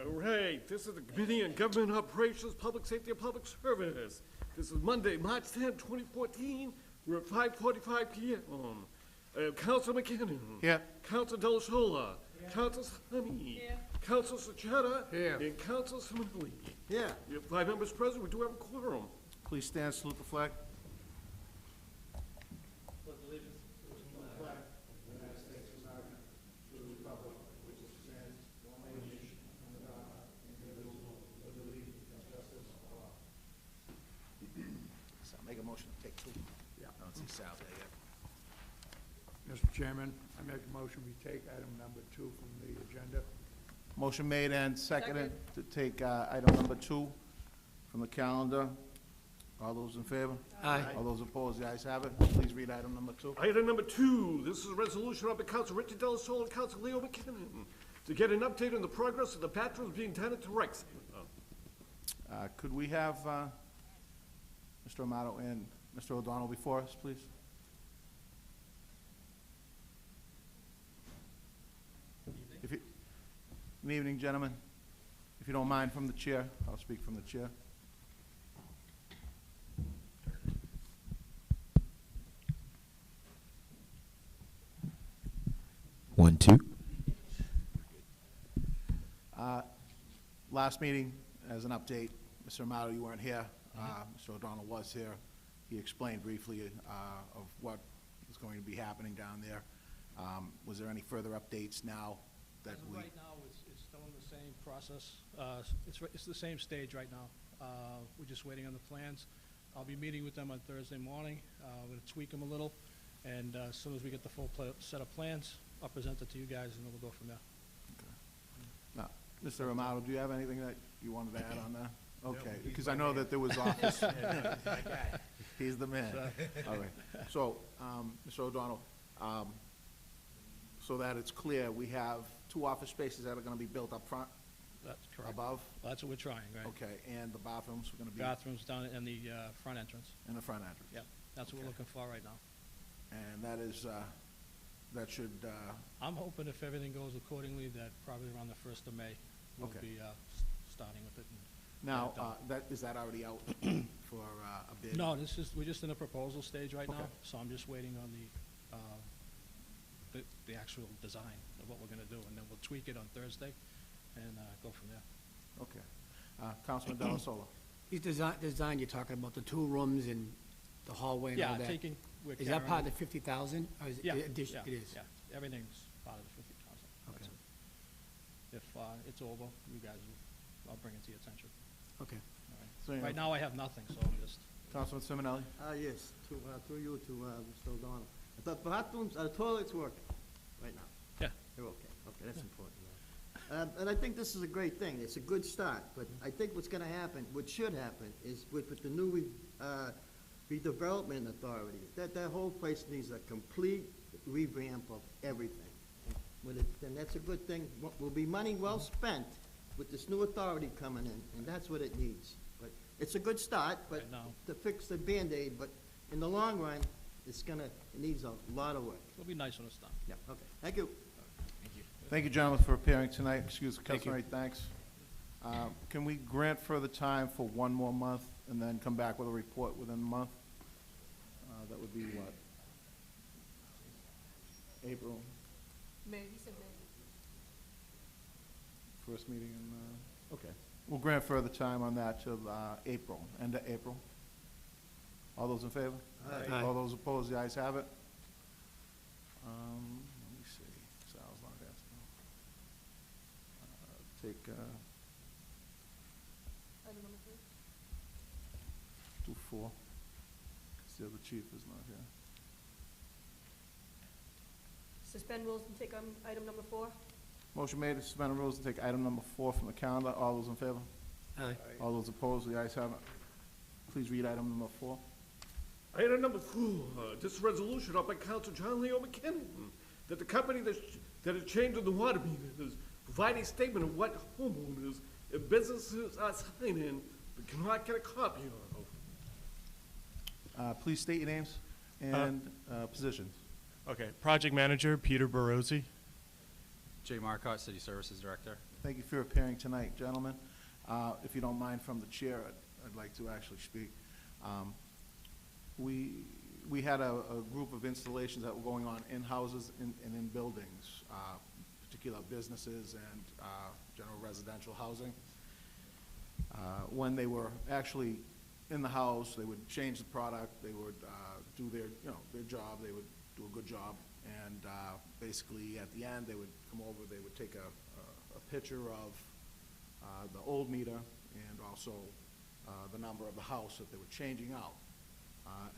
All right, this is the Committee on Government Operations, Public Safety, and Public Service. This is Monday, March 10, 2014. We're at 5:45 p.m. Council McKinnon. Here. Council Delasola. Council Honey. Council Sachetta. Here. And Council Simonelli. Yeah. We have 5 members present. We do have a quorum. Please stand, salute the flag. So make a motion to take two. Yeah. I don't see Sal there yet. Mr. Chairman, I make a motion we take item number 2 from the agenda. Motion made and seconded to take item number 2 from the calendar. All those in favor? Aye. All those opposed? The ayes have it. Please read item number 2. Item number 2, this is a resolution of the Council Richard Delasola and Council Leo McKinnon to get an update on the progress of the bathrooms being tenanted to Rex. Could we have Mr. Amato and Mr. O'Donnell before us, please? Good evening, gentlemen. If you don't mind, from the chair, I'll speak from the chair. One, two. Last meeting, as an update, Mr. Amato, you weren't here. Mr. O'Donnell was here. He explained briefly of what is going to be happening down there. Was there any further updates now that As of we? right now, it's still in the same process. It's the same stage right now. We're just waiting on the plans. I'll be meeting with them on Thursday morning. We're going to tweak them a little, and as soon as we get the full set of plans, I'll present it to you guys, and then we'll go from there. No. Mr. Amato, do you have anything that you wanted to add on that? Okay, because I know that there was office. He's the man. All right. So, Mr. O'Donnell, so that it's clear, we have 2 office spaces that are going to be built up front, That's correct. above? Well, that's what we're trying, right? Okay, and the bathrooms are going to be Bathrooms down in the front entrance. in the front entrance? Yep, that's what we're looking for right now. And that is, that should, I'm hoping if everything goes accordingly, that probably around the 1st of May, we'll Okay. be starting with it. now, done. is that already out for a bid? No, we're just in the proposal stage right now, Okay. so I'm just waiting on the actual design of what we're gonna do, and then we'll tweak it on Thursday and go from there. Okay. Councilman Delasola? These design, you're talking about the 2 rooms and the hallway and all Yeah, that. we're Is that part carrying of the 50,000? Or is it Yeah, addition? yeah, It is? yeah, everything's part of the 50,000. Okay. If it's over, you guys, I'll bring it to your attention. Okay. All right. So, you know, Right now, I have nothing, so I'm just, Councilman Simonelli? Yes, through you to Mr. O'Donnell. The bathrooms, toilets work right now? Yeah. They're okay, that's important. And I think this is a great thing, it's a good start, but I think what's gonna happen, what should happen, is with the new redevelopment authority, that whole place needs a complete revamp of everything. And that's a good thing, will be money well spent with this new authority coming in, and that's what it needs. But it's a good start, but Right now. to fix the Band-Aid, but in the long run, it needs a lot of work. it'll be nice when it's done. Yeah, okay, thank you. Thank you, gentlemen, for appearing tonight. Excuse the customary thanks. Can we grant further time for 1 more month and then come back with a report within a month? That would be what? April, May, you said May. first meeting in, okay. We'll grant further time on that till April, end of April. All those in favor? Aye. All those opposed? The ayes have it. Let me see. Sal's not asking. Take, Item number 3. do 4. Because the other chief is not here. Suspend rules and take item number 4. Motion made to suspend the rules to take item number 4 from the calendar. All those in favor? Aye. All those opposed? The ayes have it. Please read item number 4. Item number 4, this resolution up by Council John Leo McKinnon that the company that is changing the water meters provide a statement of what homeowners and businesses are signing but cannot get a copy of. Please state your names and positions. Okay, project manager, Peter Barozzi. Jay Marcotte, City Services Director. Thank you for appearing tonight, gentlemen. If you don't mind, from the chair, I'd like to actually speak. We had a group of installations that were going on in houses and in buildings, particular businesses and general residential housing. When they were actually in the house, they would change the product, they would do their, their job, they would do a good job, and basically at the end, they would come over, they would take a picture of the old meter and also the number of the house that they were changing out.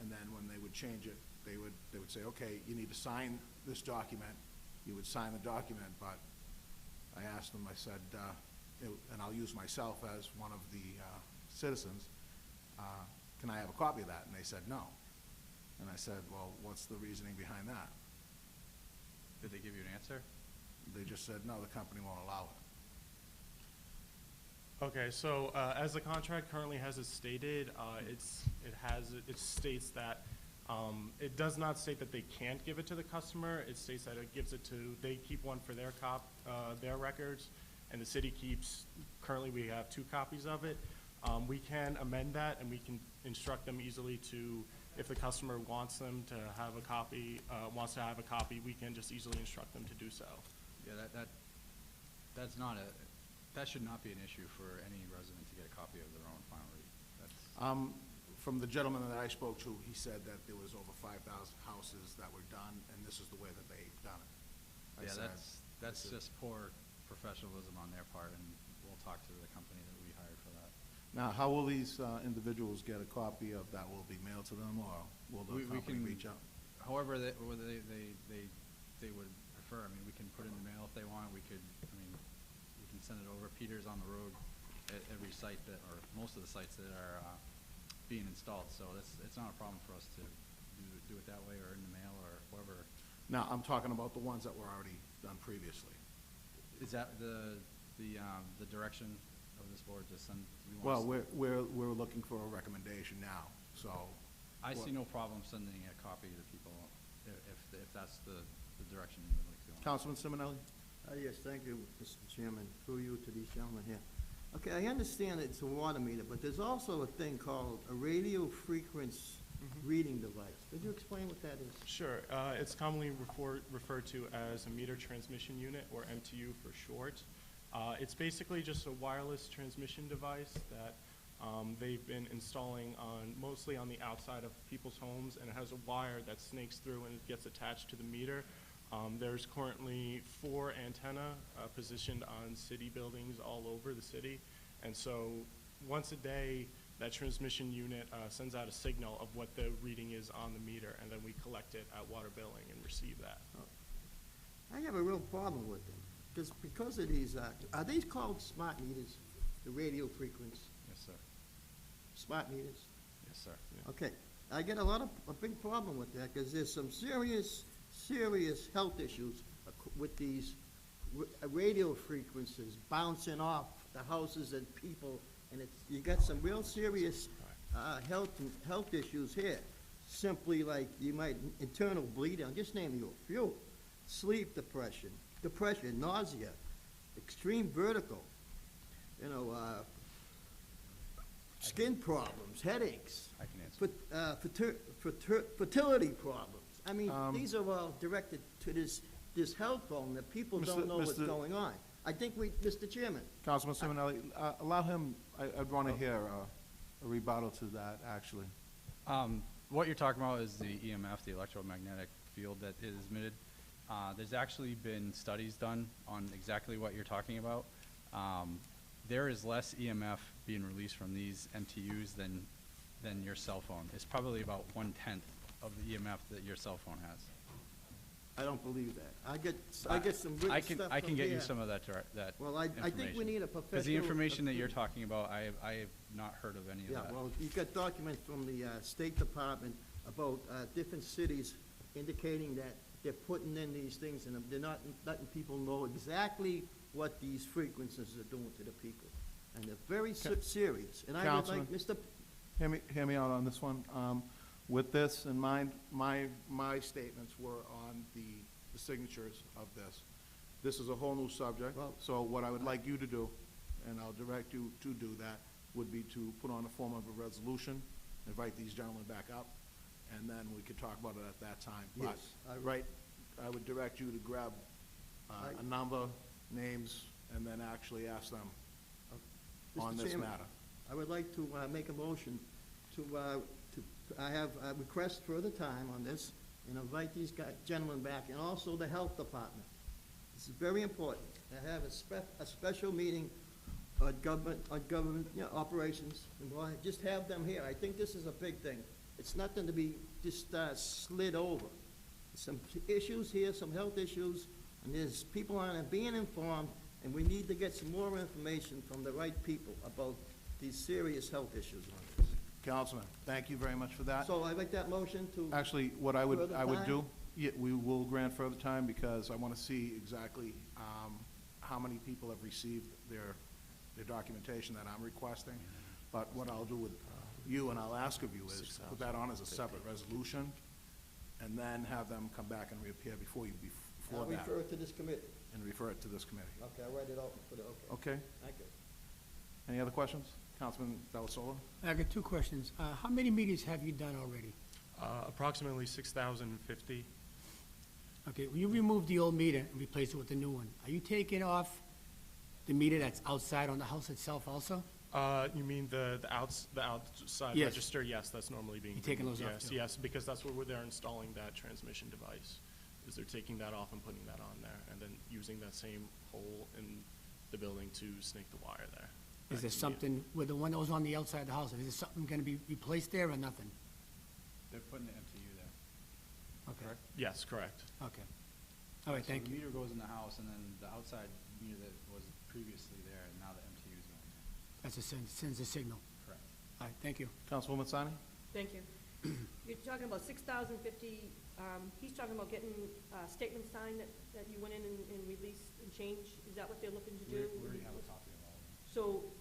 And then when they would change it, they would say, okay, you need to sign this document. You would sign the document, but I asked them, I said, and I'll use myself as one of the citizens, can I have a copy of that? And they said no. And I said, well, what's the reasoning behind that? Did they give you an answer? They just said, no, the company won't allow it. Okay, so as the contract currently has it stated, it states that it does not state that they can't give it to the customer. It states that it gives it to, they keep one for their records, and the city keeps, currently we have 2 copies of it. We can amend that, and we can instruct them easily to, if the customer wants them to have a copy, we can just easily instruct them to do so. Yeah, that's not a, that should not be an issue for any resident to get a copy of their own final read. That's, From the gentleman that I spoke to, he said that there was over 5,000 houses that were done, and this is the way that they've done it. I yeah, said, that's just poor professionalism on their part, and we'll talk to the company that we hired for that. Now, how will these individuals get a copy of that? Will it be mailed to them, or will the We company can reach out? However, they would prefer. I mean, we can put it in the mail if they want. We could, I mean, we can send it over. Peter's on the road at every site that, or most of the sites that are being installed. So it's not a problem for us to do it that way, or in the mail, or whatever. Now, I'm talking about the ones that were already done previously. Is that the direction of this board to send? Well, we're looking for a recommendation now, so. I see no problem sending a copy to people if that's the direction you would like to go. Councilman Simonelli? Yes, thank you, Mr. Chairman, through you to these gentlemen here. Okay, I understand it's a water meter, but there's also a thing called a radio frequency reading device. Could you explain what that is? Sure. It's commonly referred to as a meter transmission unit, or MTU for short. It's basically just a wireless transmission device that they've been installing mostly on the outside of people's homes, and it has a wire that snakes through and it gets attached to the meter. There's currently 4 antenna positioned on city buildings all over the city, and so once a day, that transmission unit sends out a signal of what the reading is on the meter, and then we collect it at water billing and receive that. I have a real problem with them, because of these, are these called smart meters, the radio frequency? Yes, sir. Smart meters? Yes, sir. Okay, I get a big problem with that, because there's some serious health issues with these radio frequencies bouncing off the houses and people, and you got some real serious health issues here. Simply like you might internal bleeding, I'll just name you a few: sleep depression, nausea, extreme vertigo, skin problems, headaches, I can answer. fertility problems. I mean, these are all directed to this health problem that people don't know what's going on. I think Mr. Chairman. Councilman Simonelli, allow him, I'd want to hear a rebuttal to that, actually. What you're talking about is the EMF, the electromagnetic field that is emitted. There's actually been studies done on exactly what you're talking about. There is less EMF being released from these MTUs than your cell phone. It's probably about 1/10 of the EMF that your cell phone has. I don't believe that. I get some good stuff I can from get you here. some of that Well, I think we need a professional. Because the information that you're talking about, I have not heard of any of Yeah, that. well, you got documents from the State Department about different cities indicating that they're putting in these things, and they're not letting people know exactly what these frequencies are doing to the people. And they're very serious. And I would like, Mr. Hear me out on this one. With this in mind, my statements were on the signatures of this. This is a whole new subject, Well- so what I would like you to do, and I'll direct you to do that, would be to put on a form of a resolution, invite these gentlemen back up, and then we could talk about it at that time. But, Yes, I- right, I would direct you to grab a number, names, and then actually ask them on Mr. this Chairman, matter. I would like to make a motion I have a request further time on this, and invite these gentlemen back, and also the health department. This is very important, to have a special meeting on government, operations, and just have them here. I think this is a big thing. It's nothing to be just slid over. Some issues here, some health issues, and there's people aren't being informed, and we need to get some more information from the right people about these serious health issues on this. Councilman, thank you very much for that. So I make that motion to, Actually, what I would Further do, time? yeah, we will grant further time, because I want to see exactly how many people have received their documentation that I'm requesting. But what I'll do with you, and I'll ask of you, is put that on as a separate resolution, and then have them come back and reappear before I'll that, refer it to this committee. and refer it to this committee. Okay, I'll write it out and put it, okay. Okay? Thank you. Any other questions? Councilman Delasola? I got two questions. How many meters have you done already? Approximately 6,050. Okay, when you remove the old meter and replace it with the new one, are you taking off the meter that's outside on the house itself also? You mean the outside Yes. register? Yes, that's normally being. You're taking removed. those off, Yes, too? yes, because that's where they're installing that transmission device, is they're taking that off and putting that on there, and then using that same hole in the building to snake the wire there. Is there Back to the- something, with the one that was on the outside of the house, is there something gonna be replaced there or nothing? They're putting the MTU there. Okay, Yes, correct. okay. All right, So thank the you. meter goes in the house, and then the outside meter that was previously there, and now the MTU is going there. That's a sends a signal. Correct. All right, thank you. Councilwoman Sani? Thank you. You're talking about 6,050, he's talking about getting a statement signed that you went in and released and changed. Is that what they're looking to do? We already have a copy of all of them. So,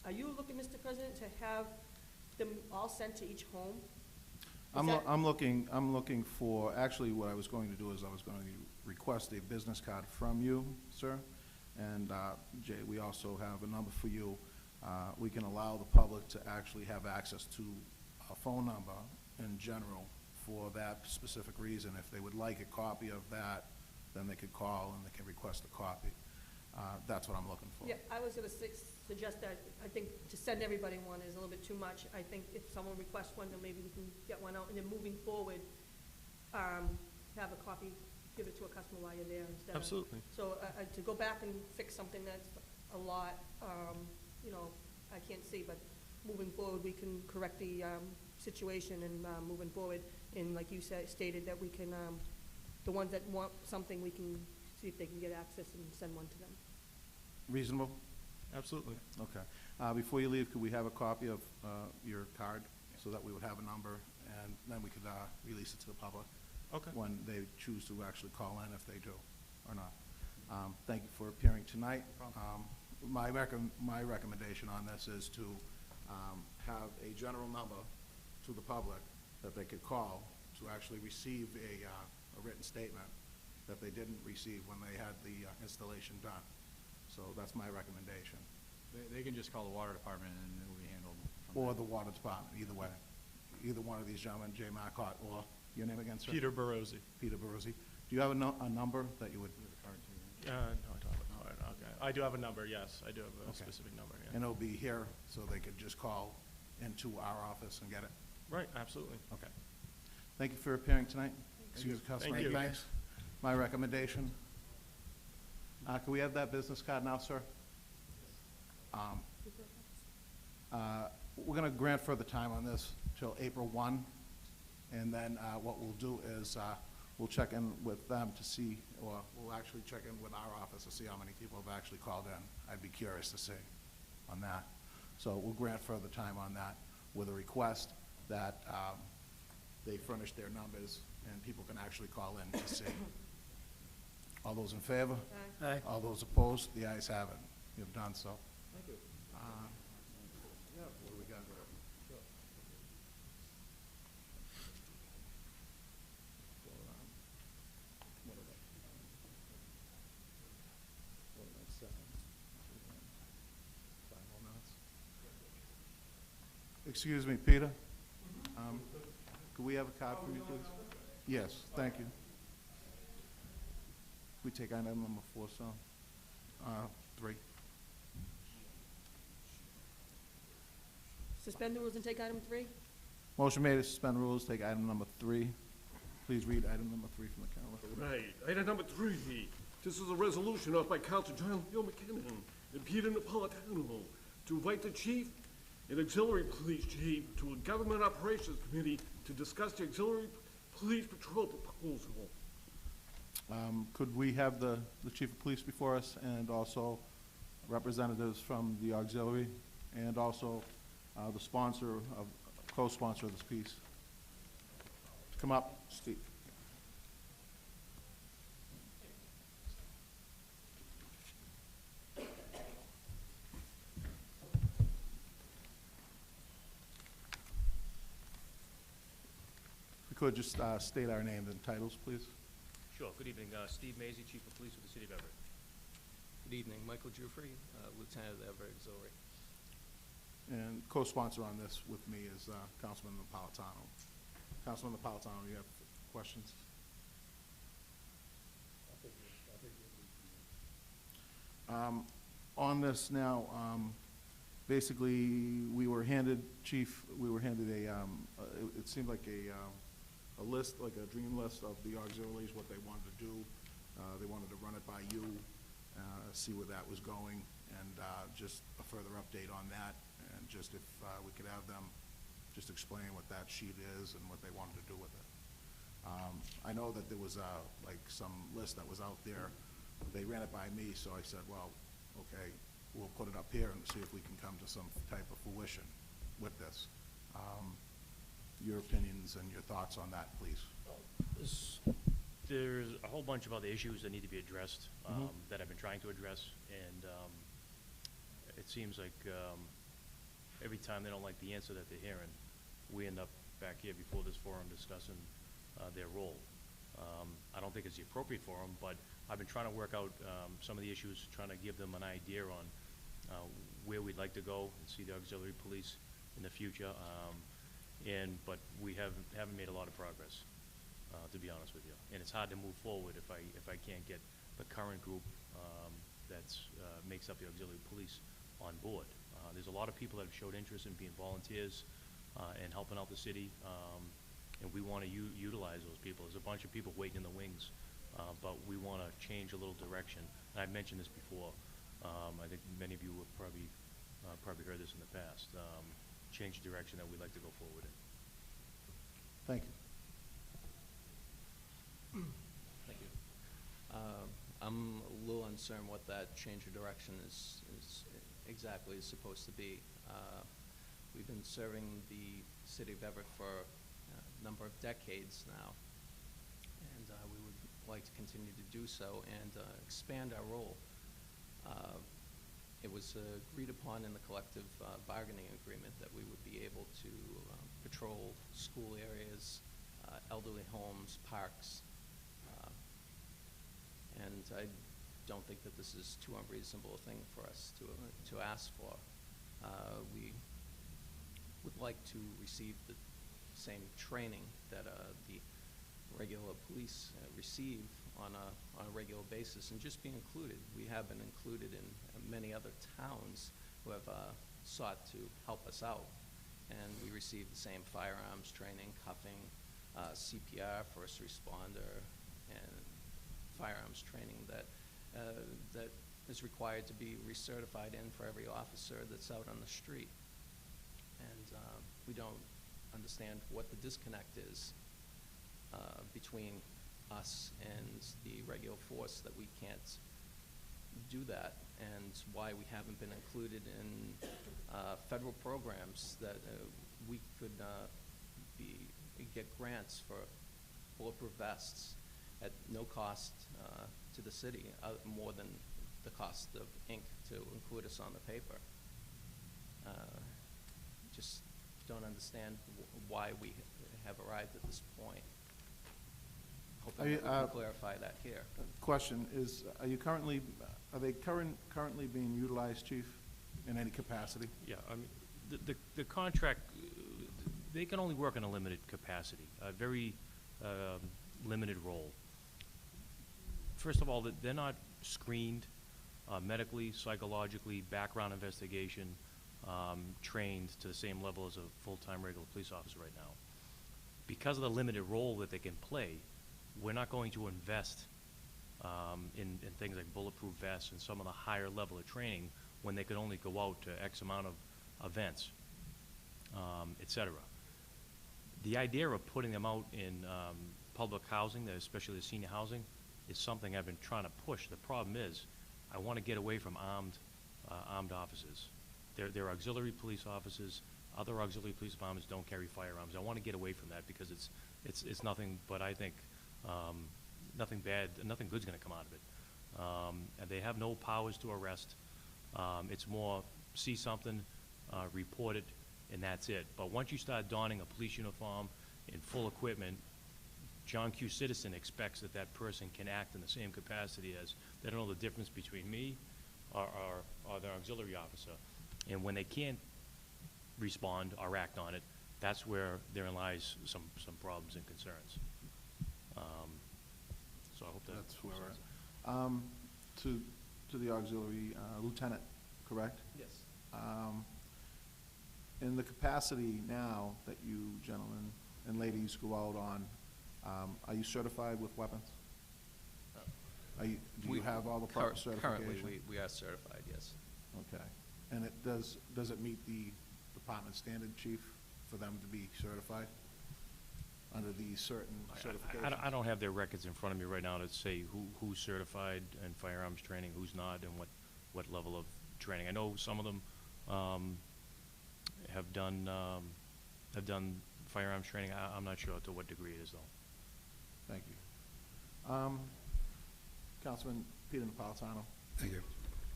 are you looking, Mr. President, to have them all sent to each home? Is that- I'm looking for, actually, what I was going to do is I was going to request a business card from you, sir. And, Jay, we also have a number for you. We can allow the public to actually have access to a phone number in general for that specific reason. If they would like a copy of that, then they could call and they can request a copy. That's what I'm looking for. Yeah, I was gonna suggest that. I think to send everybody one is a little bit too much. I think if someone requests one, then maybe we can get one out, and then moving forward, have a copy, give it to a customer while you're there instead of. Absolutely. So, to go back and fix something that's a lot, I can't see, but moving forward, we can correct the, situation and, moving forward. And like you stated, that we can, the ones that want something, we can see if they can get access and send one to them. Reasonable? Absolutely. Okay. Before you leave, could we have a copy of your card, so that we would have a number, and then we could release it to the public Okay. when they choose to actually call in, if they do or not. Thank you for appearing tonight. My recommendation on this is to have a general number to the public that they could call to actually receive a written statement that they didn't receive when they had the installation done. So that's my recommendation. They can just call the water department, and it will be handled from Or there. the water department, either way. Either one of these gentlemen, Jay Marcotte, or your name again, sir? Peter Barozzi. Peter Baruzzi. Do you have a number that you would, No, I don't have a card. Okay. I do have a number, yes. I do have a Okay. specific number, yeah. and it'll be here, so they could just call into our office and get it? Right, absolutely. Okay. Thank you for appearing tonight. Excuse me, Councilman. Thank you. Thanks. My recommendation. Can we have that business card now, sir? We're gonna grant further time on this till April 1, and then what we'll do is we'll check in with them to see, or we'll actually check in with our office to see how many people have actually called in. I'd be curious to see on that. So we'll grant further time on that with a request that they furnish their numbers and people can actually call in to see. All those in favor? Aye. All those opposed? The ayes have it. You have done so. Thank you. Yeah, what do we got? Excuse me, Peter? Could we have a card from you, please? Yes, thank you. We take item number 4, so, 3. Suspend the rules and take item 3? Motion made to suspend rules, take item number 3. Please read item number 3 from the calendar. Right, item number 3. This is a resolution offered by Council John Leo McKinnon and Peter Napolitano to invite the chief and auxiliary police chief to a government operations committee to discuss the auxiliary police patrol proposal. Could we have the chief of police before us and also representatives from the auxiliary and also the sponsor of, co-sponsor of this piece? Come up, Steve. If we could just state our names and titles, please. Sure. Good evening. Steve Mazie, Chief of Police with the City of Everett. Good evening, Michael Jufrey, Lieutenant of the Everett Auxiliary. And co-sponsor on this with me is Councilman Napolitano. Councilman Napolitano, you have questions? On this now, basically, we were handed, Chief, it seemed like a list, like a dream list of the auxiliaries, what they wanted to do. They wanted to run it by you, see where that was going, and just a further update on that, and just if we could have them just explain what that sheet is and what they wanted to do with it. I know that there was like some list that was out there. They ran it by me, so I said, well, okay, we'll put it up here and see if we can come to some type of fruition with this. Your opinions and your thoughts on that, please. There's a whole bunch of other issues that need to be addressed that I've been trying to address, and it seems like every time they don't like the answer that they're hearing, we end up back here before this forum discussing their role. I don't think it's the appropriate forum, but I've been trying to work out some of the issues, trying to give them an idea on where we'd like to go and see the auxiliary police in the future. But we haven't made a lot of progress, to be honest with you. And it's hard to move forward if I can't get the current group that's makes up the auxiliary police on board. There's a lot of people that have showed interest in being volunteers and helping out the city, and we want to utilize those people. There's a bunch of people waiting in the wings, but we want to change a little direction. And I've mentioned this before. I think many of you have probably heard this in the past. Change the direction that we'd like to go forward in. Thank you. Thank you. I'm a little uncertain what that change of direction is exactly is supposed to be. We've been serving the city of Everett for a number of decades now, and we would like to continue to do so and expand our role. It was agreed upon in the collective bargaining agreement that we would be able to patrol school areas, elderly homes, parks, and I don't think that this is too unreasonable a thing for us to ask for. We would like to receive the same training that the regular police receive on a regular basis and just be included. We have been included in many other towns who have sought to help us out, and we receive the same firearms training, cuffing, CPR, first responder, and firearms training that is required to be recertified in for every officer that's out on the street. And we don't understand what the disconnect is between us and the regular force, that we can't do that, and why we haven't been included in federal programs that we could get grants for bulletproof vests at no cost to the city, more than the cost of ink to include us on the paper. Just don't understand why we have arrived at this point. Hoping that we can clarify that here. Question is, are they currently being utilized, Chief, in any capacity? Yeah, I mean, the contract, they can only work in a limited capacity, a very limited role. First of all, they're not screened medically, psychologically, background investigation, trained to the same level as a full-time regular police officer right now. Because of the limited role that they can play, we're not going to invest in things like bulletproof vests and some of the higher level of training when they could only go out to X amount of events, et cetera. The idea of putting them out in public housing, especially the senior housing, is something I've been trying to push. The problem is, I want to get away from armed officers. They're auxiliary police officers. Other auxiliary police departments don't carry firearms. I want to get away from that because it's nothing but, I think, nothing bad, nothing good's going to come out of it. And they have no powers to arrest. It's more see something, report it, and that's it. But once you start donning a police uniform in full equipment, John Q. Citizen expects that person can act in the same capacity as, they don't know the difference between me or their auxiliary officer. And when they can't respond or act on it, that's where therein lies some problems and concerns. So I hope That's where we're at. To the auxiliary, lieutenant, correct? Yes. In the capacity now that you gentlemen and ladies go out on, are you certified with weapons? Do you have all the proper certification? Currently, we are certified, yes. Okay. And does it meet the department standard, chief, for them to be certified under these certain certifications? I don't have their records in front of me right now to say who's certified in firearms training, who's not, and what level of training. I know some of them have done firearms training. I'm not sure to what degree it is, though. Thank you. Councilman Peter Napolitano. Thank you.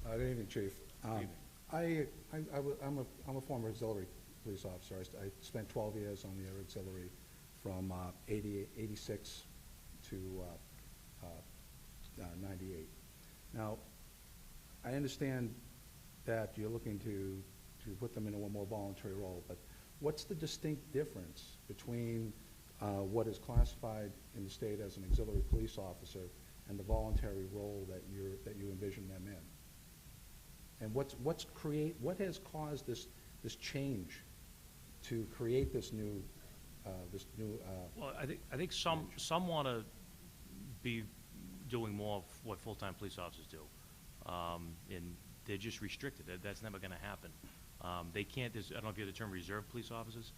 Good evening, Chief. I'm a former auxiliary police officer. I spent 12 years on the Air Auxiliary from 86 to 98. Now, I understand that you're looking to put them into a more voluntary role, but what's the distinct difference between what is classified in the state as an auxiliary police officer and the voluntary role that you envision them in? And what has caused this change to create this new Well, I think some want to be doing more of what full-time police officers do, and they're just restricted. That's never going to happen. They can't. I don't know if you have the term reserve police officers.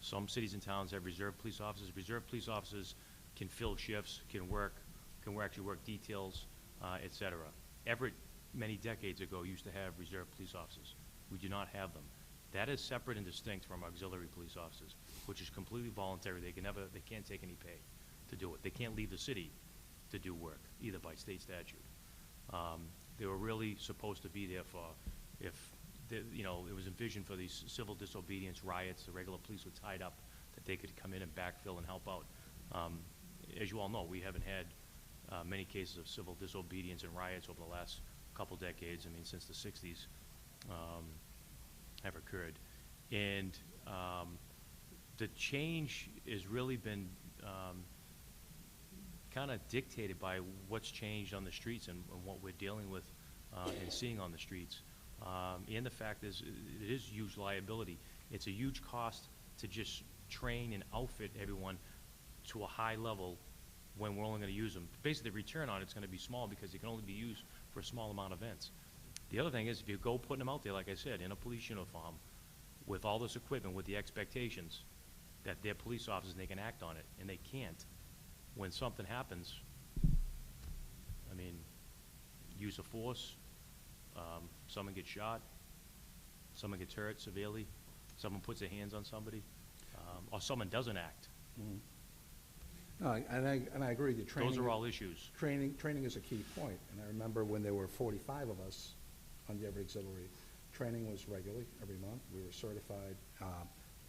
Some cities and towns have reserve police officers. Reserve police officers can fill shifts, can actually work details, et cetera. Everett, many decades ago, used to have reserve police officers. We do not have them. That is separate and distinct from auxiliary police officers, which is completely voluntary. They can't take any pay to do it. They can't leave the city to do work, either by state statute. They were really supposed to be there for, if it was envisioned for these civil disobedience riots, the regular police were tied up, that they could come in and backfill and help out. As you all know, we haven't had many cases of civil disobedience and riots over the last couple decades. I mean, since the 60s have occurred. And the change has really been kind of dictated by what's changed on the streets and what we're dealing with and seeing on the streets. And the fact is, it is huge liability. It's a huge cost to just train and outfit everyone to a high level when we're only going to use them. Basically, the return on it's going to be small because they can only be used for a small amount of events. The other thing is, if you go putting them out there, like I said, in a police uniform, with all this equipment, with the expectations that they're police officers and they can act on it, and they can't, when something happens, I mean, use of force, someone gets shot, someone gets hurt severely, someone puts their hands on somebody, or someone doesn't act. Mm-hmm. No, and I agree. The training. Those are all issues. Training is a key point. And I remember when there were 45 of us on the Everett Auxiliary, training was regularly every month. We were certified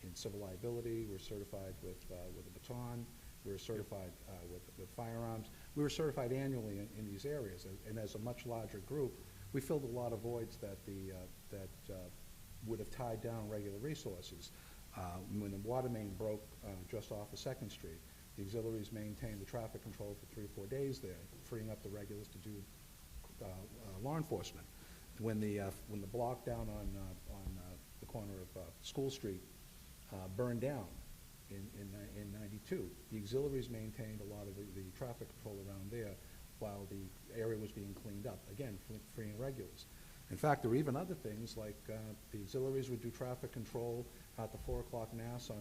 in civil liability. We were certified with a baton. We were certified with firearms. We were certified annually in these areas. And as a much larger group, we filled a lot of voids that would have tied down regular resources. When the water main broke just off of Second Street, the auxiliaries maintained the traffic control for 3 or 4 days there, freeing up the regulars to do law enforcement. When the block down on the corner of School Street burned down in 92, the auxiliaries maintained a lot of the traffic control around there while the area was being cleaned up, again, freeing regulars. In fact, there were even other things, like the auxiliaries would do traffic control at the 4 o'clock Mass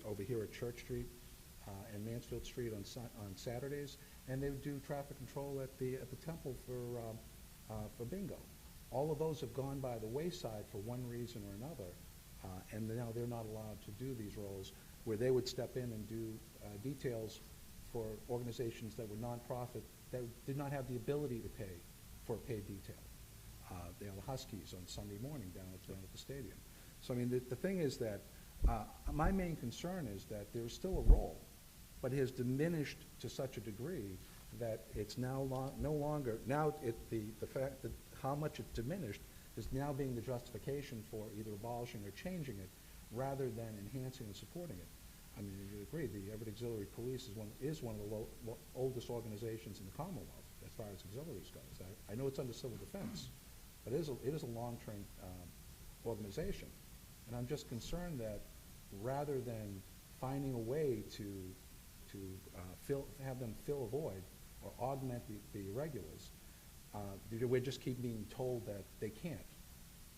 over here at Church Street and Mansfield Street on Saturdays, and they would do traffic control at the temple for bingo. All of those have gone by the wayside for one reason or another, and now they're not allowed to do these roles, where they would step in and do details for organizations that were nonprofit that did not have the ability to pay for a paid detail. The Huskies on Sunday morning down at the stadium. So I mean, the thing is that my main concern is that there is still a role, but it has diminished to such a degree that it's now no longer, now the fact that how much it's diminished is now being the justification for either abolishing or changing it rather than enhancing and supporting it. I mean, you agree, the Everett Auxiliary Police is one of the oldest organizations in the Commonwealth as far as auxiliaries goes. I know it's under civil defense, but it is a long-term organization. And I'm just concerned that rather than finding a way to have them fill a void or augment the irregulars, we just keep being told that they can't.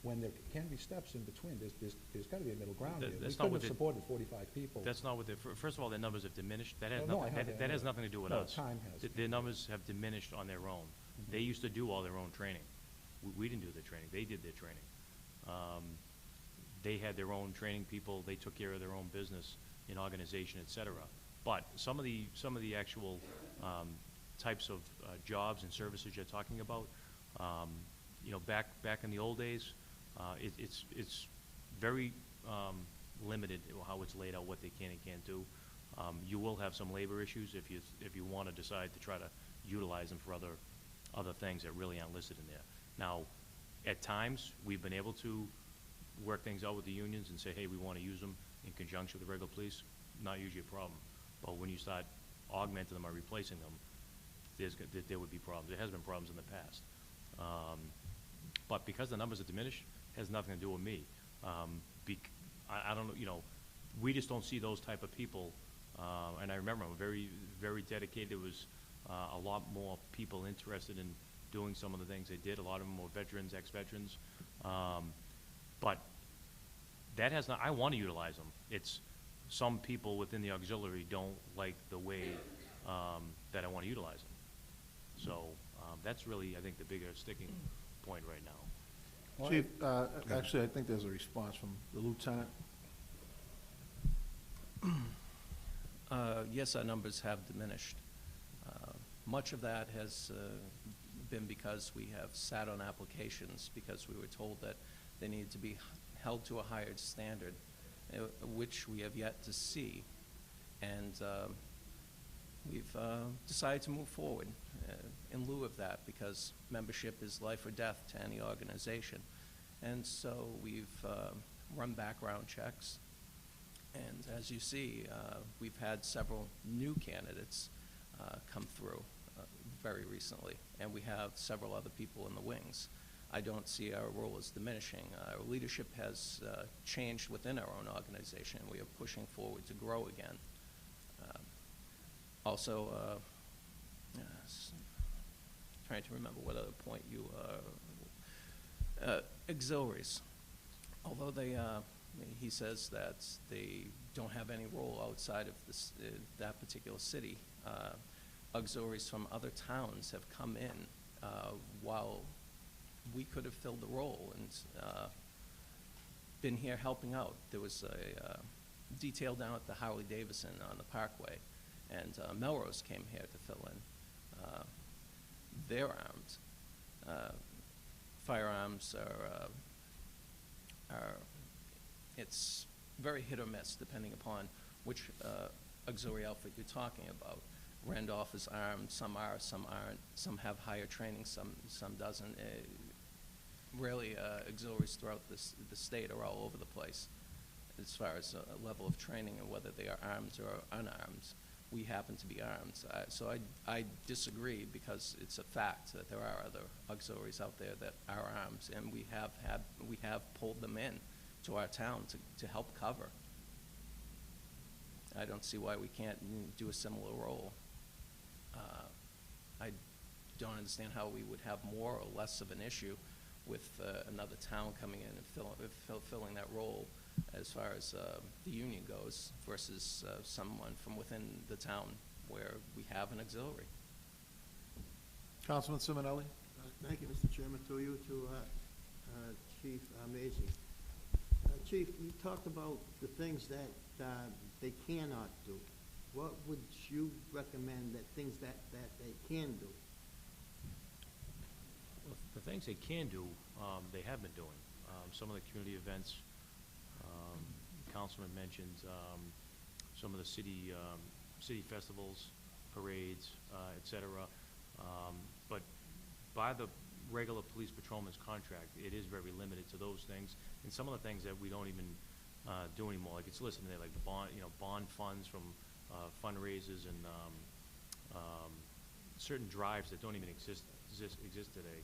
When there can be steps in between, there's got to be a middle ground here. We couldn't have supported 45 people. That's not what first of all, their numbers have diminished. That has, No, that has nothing to do with No, us. time has. Their numbers have diminished on their own. They used to do all their own training. We didn't do their training. They did their training. They had their own training people. They took care of their own business in organization, et cetera. But some of the actual types of jobs and services you're talking about, you know, back in the old days, it's very limited how it's laid out, what they can and can't do. You will have some labor issues if you want to decide to try to utilize them for other things that really aren't listed in there. Now, at times, we've been able to work things out with the unions and say, hey, we want to use them in conjunction with the regular police. Not usually a problem. But when you start augmenting them or replacing them, there would be problems. There has been problems in the past. But because the numbers are diminished, it has nothing to do with me. I don't know, you know, we just don't see those type of people. And I remember I'm very, very dedicated. There was a lot more people interested in doing some of the things they did. A lot of them were veterans, ex-veterans. But that has not, I want to utilize them. It's some people within the auxiliary don't like the way that I want to utilize them. So that's really, I think, the bigger sticking point right now. Chief, actually, I think there's a response from the lieutenant. Yes, our numbers have diminished. Much of that has been because we have sat on applications because we were told that they needed to be held to a higher standard, which we have yet to see. And we've decided to move forward in lieu of that because membership is life or death to any organization. And so we've run background checks. And as you see, we've had several new candidates come through very recently, and we have several other people in the wings. I don't see our role as diminishing. Our leadership has changed within our own organization. We are pushing forward to grow again. Also, trying to remember what other point you auxiliaries. Although they, he says that they don't have any role outside of this, that particular city. Auxiliaries from other towns have come in while we could have filled the role and been here helping out. There was a detail down at the Harley-Davidson on the Parkway, and Melrose came here to fill in. They're armed. Firearms are it's very hit or miss depending upon which auxiliary outfit you're talking about. Randolph is armed, some are, some aren't, some have higher training, some doesn't. really, auxiliaries throughout the state are all over the place as far as level of training and whether they are armed or unarmed. We happen to be armed. So I disagree because it's a fact that there are other auxiliaries out there that are armed, and we have pulled them in to our town to help cover. I don't see why we can't do a similar role. I don't understand how we would have more or less of an issue with another town coming in and filling that role as far as the union goes versus someone from within the town where we have an auxiliary. Councilman Simonelli? Thank you, Mr. Chairman, through you to Chief Mazie. Chief, you talked about the things that they cannot do. What would you recommend that things that they can do? Well, the things they can do, they have been doing. Some of the community events, Councilman mentioned, some of the city festivals, parades, et cetera. But by the regular police patrolman's contract, it is very limited to those things. And some of the things that we don't even do anymore, like it's listed there, like the bond funds from fundraisers and certain drives that don't even exist today.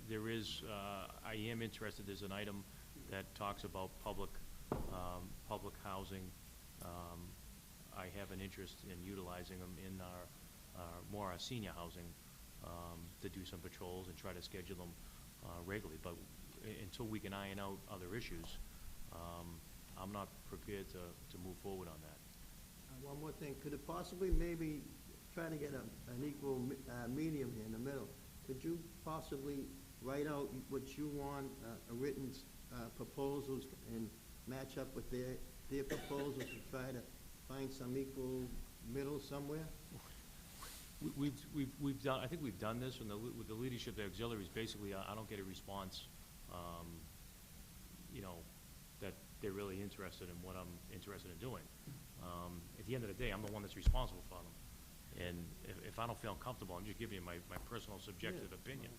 There is, I am interested, there's an item that talks about public housing. I have an interest in utilizing them in our senior housing to do some patrols and try to schedule them regularly. But until we can iron out other issues, I'm not prepared to move forward on that. One more thing, could it possibly maybe try to get an equal medium here in the middle? Could you possibly write out what you want, written proposals, and match up with their proposals to try to find some equal middle somewhere? We've done, I think we've done this with the leadership of the auxiliaries. Basically, I don't get a response, that they're really interested in what I'm interested in doing. At the end of the day, I'm the one that's responsible for them. And if I don't feel comfortable, I'm just giving you my personal subjective opinion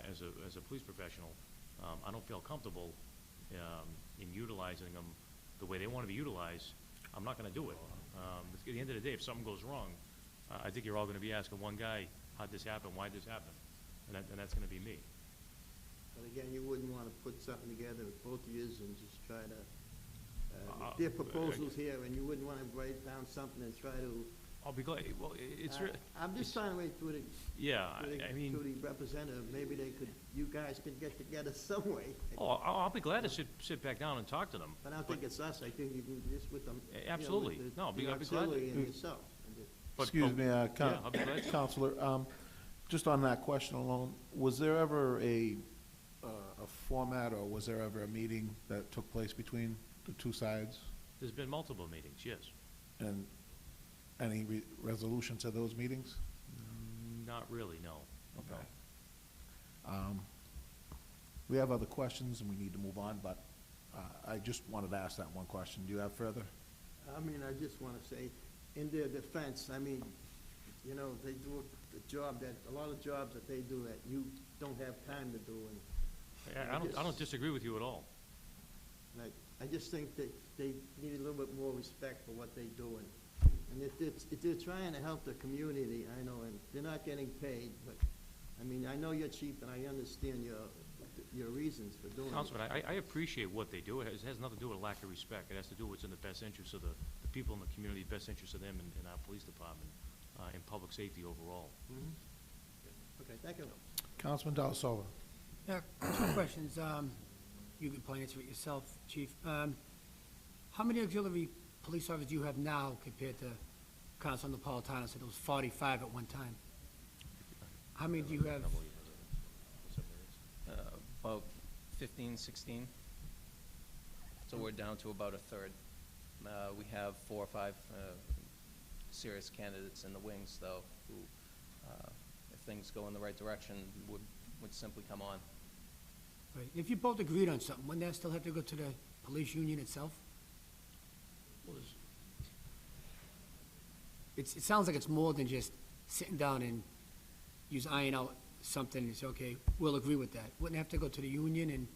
as a police professional. I don't feel comfortable in utilizing them the way they want to be utilized. I'm not going to do it. At the end of the day, if something goes wrong, I think you're all going to be asking one guy, how'd this happen, why'd this happen? And that's going to be me. But again, you wouldn't want to put something together with both of yous and just try to, their proposals here, and you wouldn't want to write down something and try to. I'll be glad. Well, it's. I'm just trying to wait through the. Yeah, I mean. To the representative, maybe you guys could get together some way. Oh, I'll be glad to sit back down and talk to them. But I don't think it's us. I think you can just with them. Absolutely. I'll be glad to. And yourself. Excuse me, I'll be glad to. Counselor, just on that question alone, was there ever a format, or was there ever a meeting that took place between the two sides? There's been multiple meetings, yes. And any resolution to those meetings? Not really, no. Okay. We have other questions, and we need to move on, but I just wanted to ask that one question. Do you have further? I mean, I just want to say, in their defense, I mean, they do a lot of jobs that they do that you don't have time to do, and. I don't disagree with you at all. I just think that they need a little bit more respect for what they do, and if they're trying to help the community, I know, and they're not getting paid, but, I mean, I know you're chief, and I understand your reasons for doing it. Councilman, I appreciate what they do. It has nothing to do with a lack of respect. It has to do with what's in the best interest of the people in the community, best interest of them and our police department, and public safety overall. Mm-hmm. Okay, thank you. Councilman Delasola. Yeah, two questions. You could probably answer it yourself, Chief. How many auxiliary police officers do you have now compared to Councilor Napolitano said it was 45 at one time? How many do you have? About 15, 16. So we're down to about a third. We have 4 or 5 serious candidates in the wings, though, who, if things go in the right direction, would simply come on. Right. If you both agreed on something, wouldn't that still have to go to the police union itself? It sounds like it's more than just sitting down and iron out something, it's okay, we'll agree with that. Wouldn't have to go to the union and,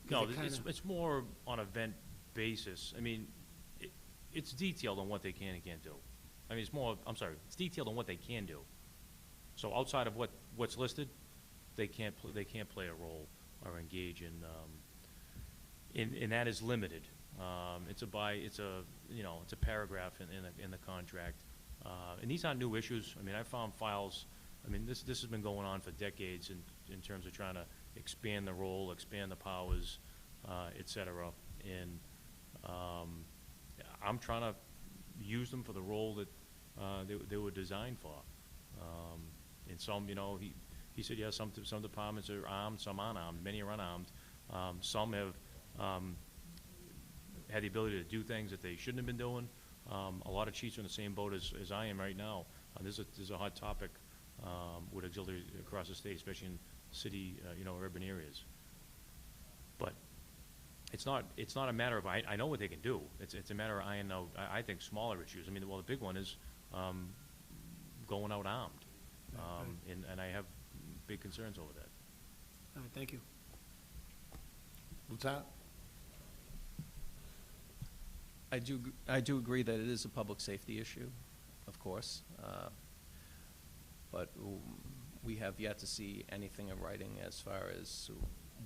'cause No, it kinda- it's more on event basis. I mean, it's detailed on what they can and can't do. I mean, it's detailed on what they can do. So outside of what's listed, they can't play a role or engage in, and that is limited. It's a paragraph in the contract. And these aren't new issues. I mean, I found files, I mean, this has been going on for decades in terms of trying to expand the role, expand the powers, et cetera. And I'm trying to use them for the role that they were designed for. And some, he said, yeah, some departments are armed, some aren't armed, many are unarmed. Some have had the ability to do things that they shouldn't have been doing. A lot of chiefs are in the same boat as I am right now. This is a hot topic with auxiliaries across the state, especially in city, urban areas. But it's not a matter of, I know what they can do. It's a matter of ironing out, I think, smaller issues. I mean, well, the big one is going out armed. And I have big concerns over that. All right, thank you. Lieutenant? I do agree that it is a public safety issue, of course, but we have yet to see anything in writing as far as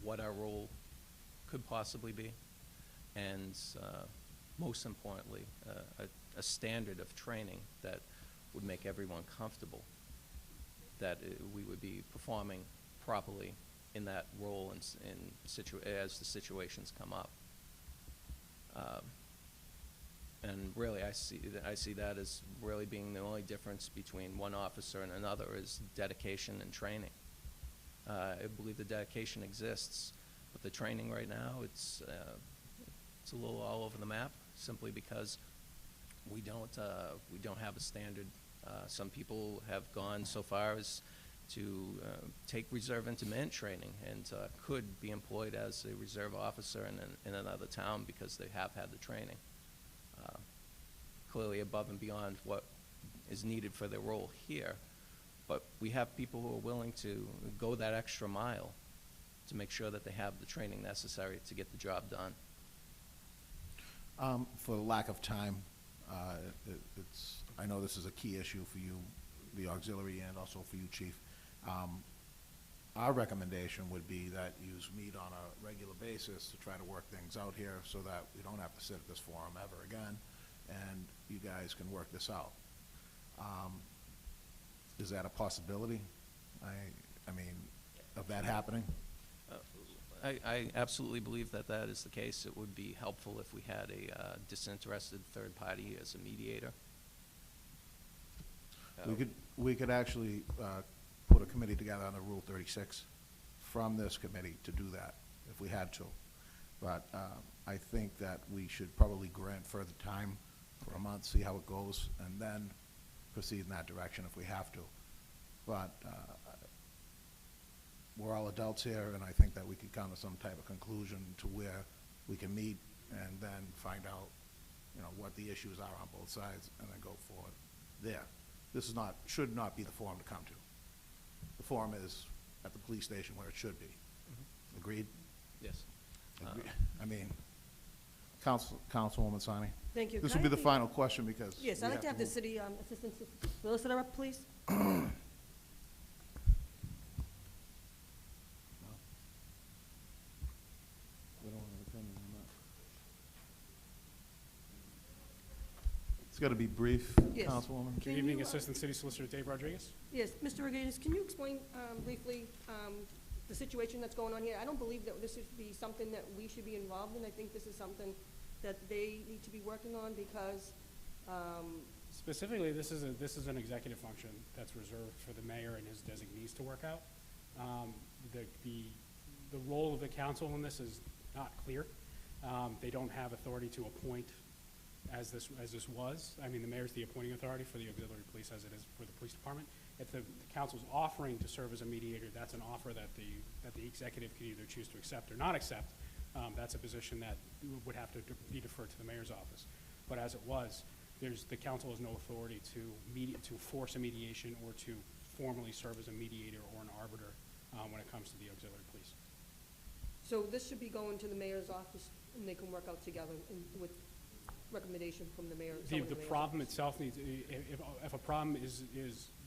what our role could possibly be, and most importantly, a standard of training that would make everyone comfortable that we would be performing properly in that role as the situations come up. And really, I see that as really being the only difference between one officer and another is dedication and training. I believe the dedication exists, but the training right now, it's a little all over the map, simply because we don't have a standard. Some people have gone so far as to take reserve intermittent training and could be employed as a reserve officer in another town because they have had the training. Clearly above and beyond what is needed for their role here. But we have people who are willing to go that extra mile to make sure that they have the training necessary to get the job done. For lack of time, I know this is a key issue for you, the auxiliary, and also for you, Chief. Our recommendation would be that you meet on a regular basis to try to work things out here so that we don't have to sit at this forum ever again, and you guys can work this out. Is that a possibility? I mean, of that happening? I absolutely believe that is the case. It would be helpful if we had a disinterested third party as a mediator. We could actually put a committee together under Rule 36 from this committee to do that, if we had to. But I think that we should probably grant further time for a month, see how it goes, and then proceed in that direction if we have to. But we're all adults here, and I think that we could come to some type of conclusion to where we can meet and then find out, what the issues are on both sides, and then go forward there. This should not be the forum to come to. The forum is at the police station where it should be. Mm-hmm. Agreed? Yes. I mean, Councilwoman Sani? Thank you. This Can will I be the have final question because. Yes, we I'd like to have the move. city assistant solicitor up, please. We don't have an opinion on that. It's got to be brief, Yes. Councilwoman. Can Good evening, you, Assistant City Solicitor Dave Rodriguez. Yes, Mr. Regatas, can you explain briefly the situation that's going on here? I don't believe that this should be something that we should be involved in. I think this is something that they need to be working on because, Specifically, this is an executive function that's reserved for the mayor and his designees to work out. The role of the council in this is not clear. They don't have authority to appoint as this was. I mean, the mayor's the appointing authority for the auxiliary police as it is for the police department. If the council's offering to serve as a mediator, that's an offer that the executive could either choose to accept or not accept. That's a position that would have to be deferred to the mayor's office. But as it was, the council has no authority to force a mediation or to formally serve as a mediator or an arbiter when it comes to the auxiliary police. So this should be going to the mayor's office, and they can work out together with recommendation from the mayor. The someone in mayor's problem office. itself needs, if a problem is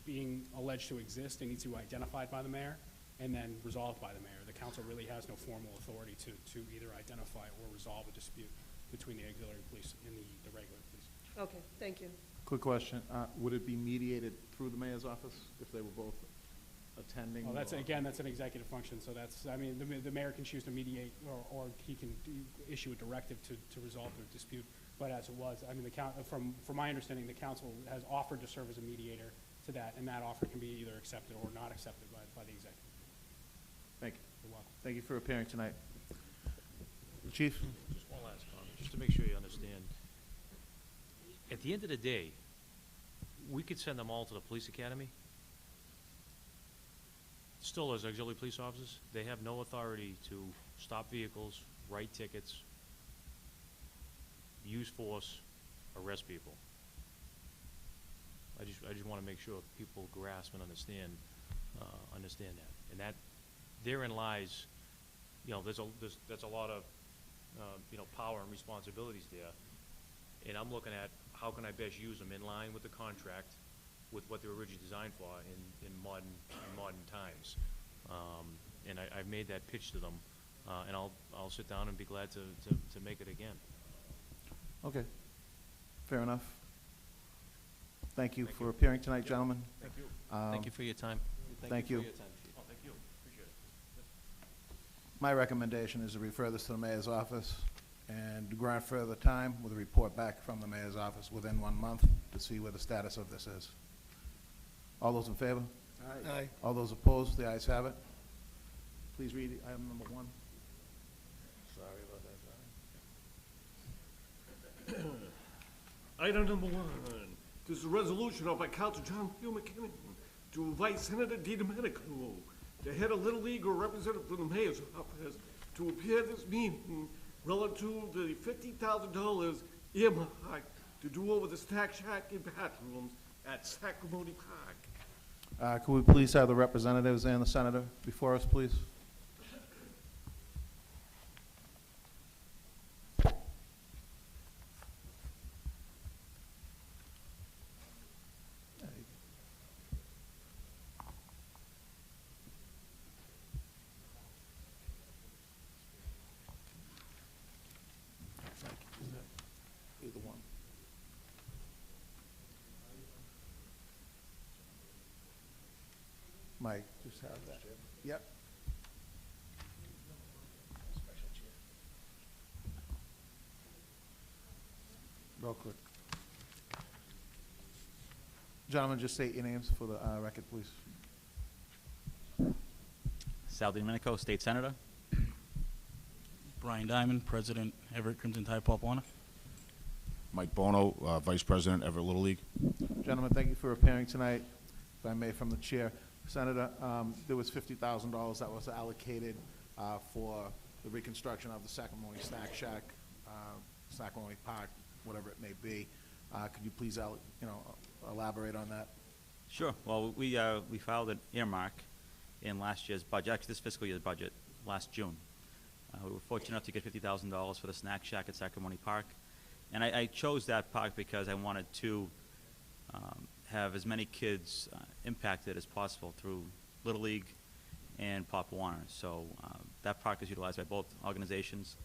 being alleged to exist, it needs to be identified by the mayor and then resolved by the mayor. The council really has no formal authority to either identify or resolve a dispute between the auxiliary police and the regular police. Okay, thank you. Quick question, would it be mediated through the mayor's office if they were both attending? Well, that's, or- again, that's an executive function, so that's, I mean, the mayor can choose to mediate, or he can issue a directive to resolve the dispute. But as it was, I mean, from my understanding, the council has offered to serve as a mediator to that, and that offer can be either accepted or not accepted by the executive. Thank you. You're welcome. Thank you for appearing tonight. Chief? Just one last comment, just to make sure you understand. At the end of the day, we could send them all to the police academy. Still, as auxiliary police officers, they have no authority to stop vehicles, write tickets, use force, arrest people. I just want to make sure people grasp and understand that. And that, therein lies, you know, there's a lot of, you know, power and responsibilities there. And I'm looking at how can I best use them in line with the contract, with what they were originally designed for in modern times. And I've made that pitch to them, and I'll sit down and be glad to make it again. Okay, fair enough. Thank you Thank for you. appearing tonight, gentlemen. Thank you. Thank you for your time. Thank you. for your time, Chief. Oh, thank you, appreciate it. My recommendation is to refer this to the mayor's office and to grant further time with a report back from the mayor's office within 1 month to see where the status of this is. All those in favor? Aye. All those opposed? The ayes have it. Please read item number 1. Sorry about that, Barry. Item number 1, this is a resolution offered by Council John Hill McKinnon to invite Senator DiDomenico, the head of Little League or representative from the mayor's office, to appear at this meeting relative to the $50,000 earmarked to do over the snack shack and bathrooms at Sacramone Park. Could we please have the representatives and the senator before us, please? Either one. Mike, just have that. Yep. Real quick. Gentlemen, just state your names for the record, please. Sal DiDomenico, State Senator. Brian Diamond, President, Everett Crimson Tide, Papuana. Mike Bono, Vice President, Everett Little League. Gentlemen, thank you for appearing tonight. If I may, from the chair. Senator, there was $50,000 that was allocated for the reconstruction of the Sacramone Snack Shack, Sacramone Park, whatever it may be. Could you please, elaborate on that? Sure. Well, we filed an earmark in last year's budget, actually this fiscal year's budget, last June. We were fortunate enough to get $50,000 for the Snack Shack at Sacramone Park. And I chose that park because I wanted to have as many kids impacted as possible through Little League and Papuana. So that park is utilized by both organizations.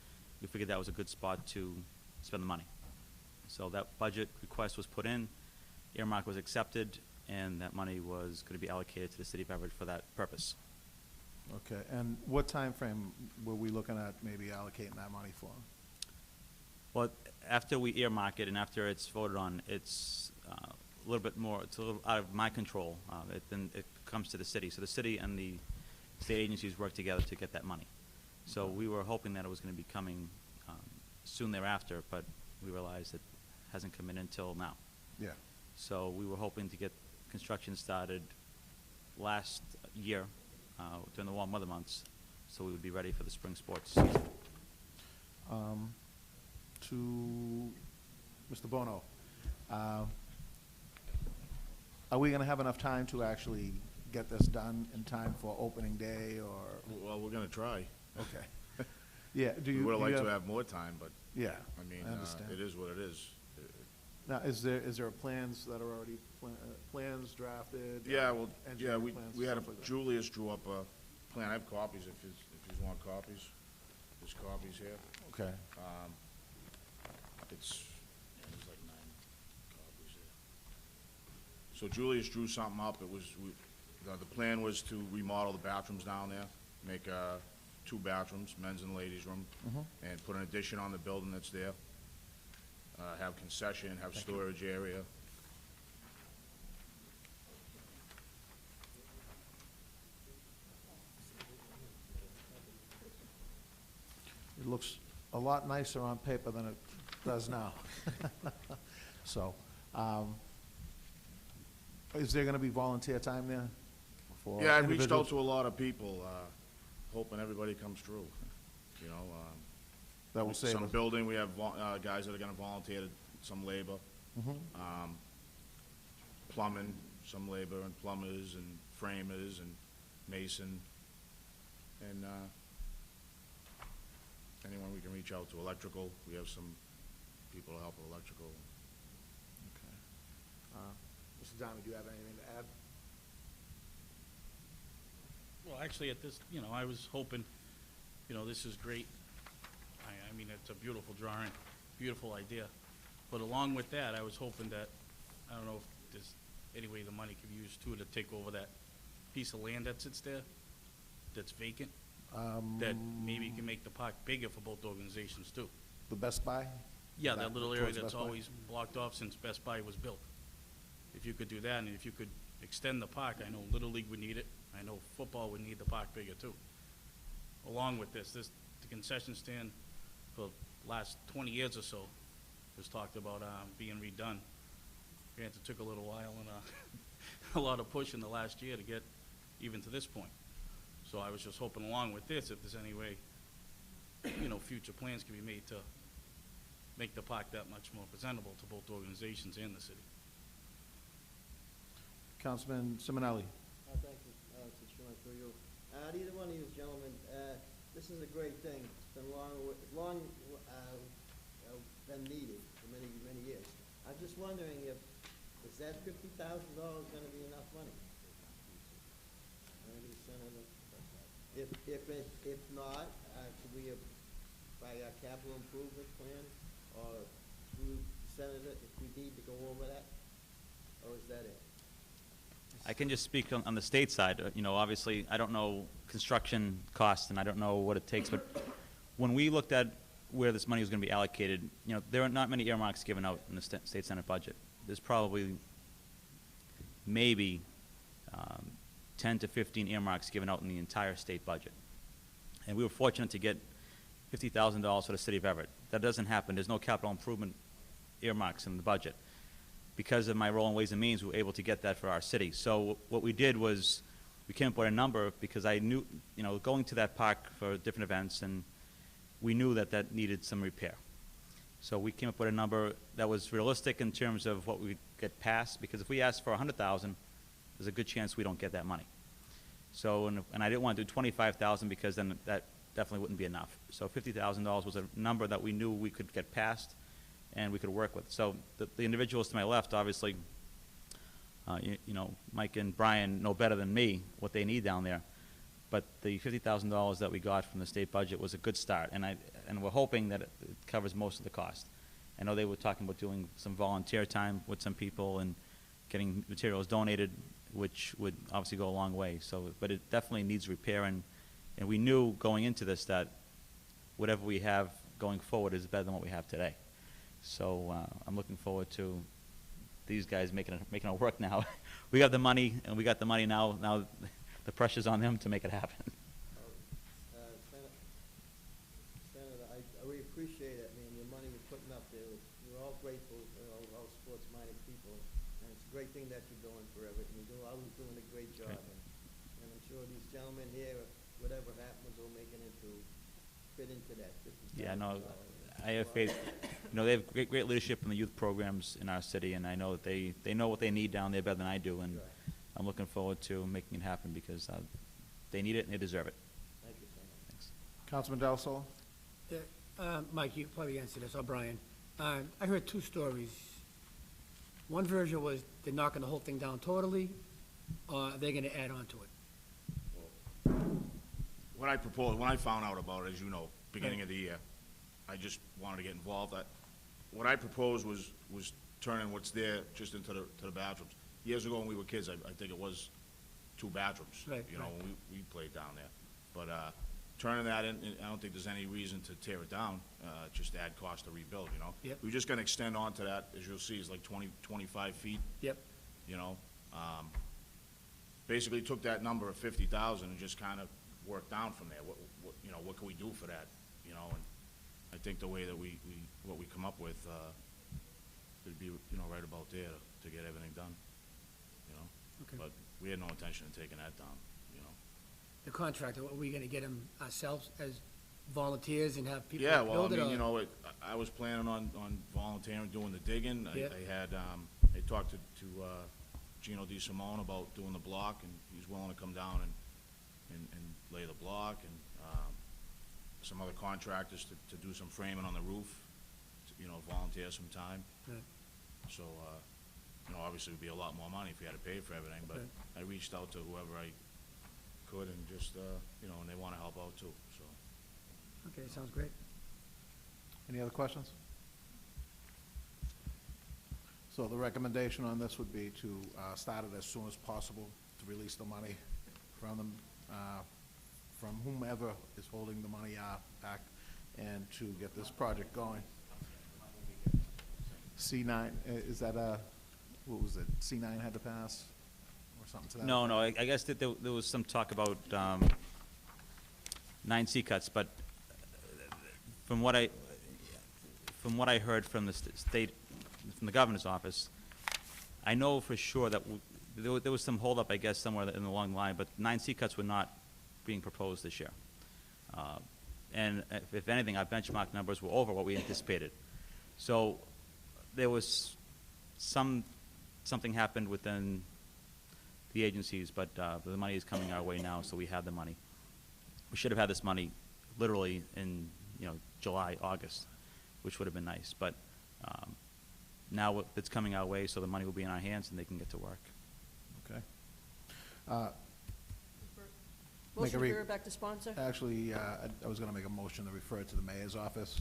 We figured that was a good spot to spend the money. So that budget request was put in, earmark was accepted, and that money was going to be allocated to the city of Everett for that purpose. Okay, and what time frame were we looking at maybe allocating that money for? Well, after we earmark it and after it's voted on, it's a little bit more, it's a little out of my control. Then it comes to the city. So the city and the state agencies work together to get that money. So we were hoping that it was going to be coming soon thereafter, but we realized it hasn't come in until now. Yeah. So we were hoping to get construction started last year during the warm weather months, so we would be ready for the spring sports season. To Mr. Bono, are we going to have enough time to actually get this done in time for opening day, or, Well, we're gonna try. okay. Yeah, do We you? would've do you liked to have more time, but, Yeah, I mean, I understand. it is what it is. Now, is there plans that are already, plans drafted? Yeah, well, yeah, engineering we, plans, we had stuff like that? Julius drew up a plan. I have copies if you want copies. There's copies here. Okay. There's like 9 copies there. So Julius drew something up. It was, the plan was to remodel the bathrooms down there, make, 2 bathrooms, men's and ladies' room, and put an addition on the building that's there. Have concession, have storage area. It looks a lot nicer on paper than it does now. So, is there gonna be volunteer time there? for Yeah, I reached out individuals? to a lot of people, hoping everybody comes through, you know. That will save Some us. building, we have guys that are gonna volunteer, some labor. Mhm. Plumbing, some labor, and plumbers, and framers, and mason, and anyone we can reach out to. Electrical, we have some people to help with electrical. Okay. Mr. Downey, do you have anything to add? Well, actually, at this, I was hoping, this is great. I mean, it's a beautiful drawing, beautiful idea. But along with that, I was hoping that, I don't know if there's any way the money could be used too, to take over that piece of land that sits there, that's vacant, that maybe can make the park bigger for both organizations too. The Best Buy? Yeah, Back that little area towards that's Best Buy? always blocked off since Best Buy was built. If you could do that, and if you could extend the park, I know Little League would need it, I know football would need the park bigger too. Along with this, the concession stand for the last 20 years or so was talked about being redone. Granted, it took a little while and a lot of push in the last year to get even to this point. So I was just hoping along with this, if there's any way, future plans can be made to make the park that much more presentable to both organizations and the city. Councilman Simonelli? Thank you, Mr. Chairman, through you. Either one of you gentlemen, this is a great thing. It's been long been needed for many, many years. I'm just wondering is that $50,000 gonna be enough money? Maybe Senator, if not, could we, by our capital improvement plan, or through Senator, if we need to go over that, or is that it? I can just speak on the state side. Obviously, I don't know construction costs, and I don't know what it takes, but when we looked at where this money was going to be allocated, there are not many earmarks given out in the state senate budget. There's probably maybe 10 to 15 earmarks given out in the entire state budget. And we were fortunate to get $50,000 for the city of Everett. That doesn't happen. There's no capital improvement earmarks in the budget. Because of my role in Ways and Means, we were able to get that for our city. So what we did was we came up with a number because I knew, going to that park for different events, and we knew that needed some repair. So we came up with a number that was realistic in terms of what we would get passed, because if we asked for $100,000, there's a good chance we don't get that money. So, and I didn't want to do $25,000 because then that definitely wouldn't be enough. So $50,000 was a number that we knew we could get passed and we could work with. So the individuals to my left, obviously, Mike and Brian know better than me what they need down there. But the $50,000 that we got from the state budget was a good start, and we're hoping that it covers most of the cost. I know they were talking about doing some volunteer time with some people and getting materials donated, which would obviously go a long way. So, but it definitely needs repair, and we knew going into this that whatever we have going forward is better than what we have today. So I'm looking forward to these guys making it work now. We got the money, and we got the money now. Now the pressure's on them to make it happen. Senator, we appreciate it. I mean, the money you're putting up there, we're all grateful, all sports-minded people. And it's a great thing that you're doing for Everett, and you're always doing a great job. And I'm sure these gentlemen here, whatever happens, will make it fit into that $50,000. Yeah, no, I have faith. They have great leadership in the youth programs in our city, and I know that they know what they need down there better than I do, and I'm looking forward to making it happen because they need it and they deserve it. Thank you, Sam. Thanks. Councilman Del Sol? Mike, you probably answered this, or Brian. I heard two stories. One version was they're knocking the whole thing down totally, or they're gonna add on to it. What I proposed, when I found out about it, as you know, beginning of the year, I just wanted to get involved. What I proposed was turning what's there just into the bathrooms. Years ago when we were kids, I think it was 2 bathrooms. Right, You know, right. when we played down there. But, turning that in, I don't think there's any reason to tear it down, just add cost to rebuild, you know? Yep. We're just gonna extend onto that, as you'll see, is like 25 feet, Yep. you know? Basically took that number of 50,000 and just kind of worked down from there. What can we do for that, you know? And I think the way that what we come up with, would be, right about there to get everything done, you know? Okay. But we had no intention of taking that down, you know? The contractor, are we gonna get him ourselves as volunteers and have people Yeah, well, I build it? mean, or- I was planning on volunteering, doing the digging. Yeah. I had, I talked to Gino Di Simone about doing the block, and he's willing to come down and lay the block, and, some other contractors to do some framing on the roof, volunteer some time. Right. So, obviously it'd be a lot more money if we had to pay for everything, but Right. I reached out to whoever I could and just, and they wanna help out too, so. Okay, sounds great. Any other questions? So the recommendation on this would be to start it as soon as possible, to release the money from them, from whomever is holding the money back, and to get this project going. C9, is that what was it, C9 had to pass, or something to that? No, I guess that there was some talk about 9 C cuts, but from what I heard from the state, from the governor's office, I know for sure that there was some holdup, I guess, somewhere in the long line, but 9 C cuts were not being proposed this year. And if anything, our benchmark numbers were over what we anticipated. So there was something happened within the agencies, but the money is coming our way now, so we have the money. We should have had this money literally in, July, August, which would have been nice. But now it's coming our way, so the money will be in our hands and they can get to work. Okay. Motion to re- refer back to sponsor? Actually, I was gonna make a motion to refer it to the mayor's office.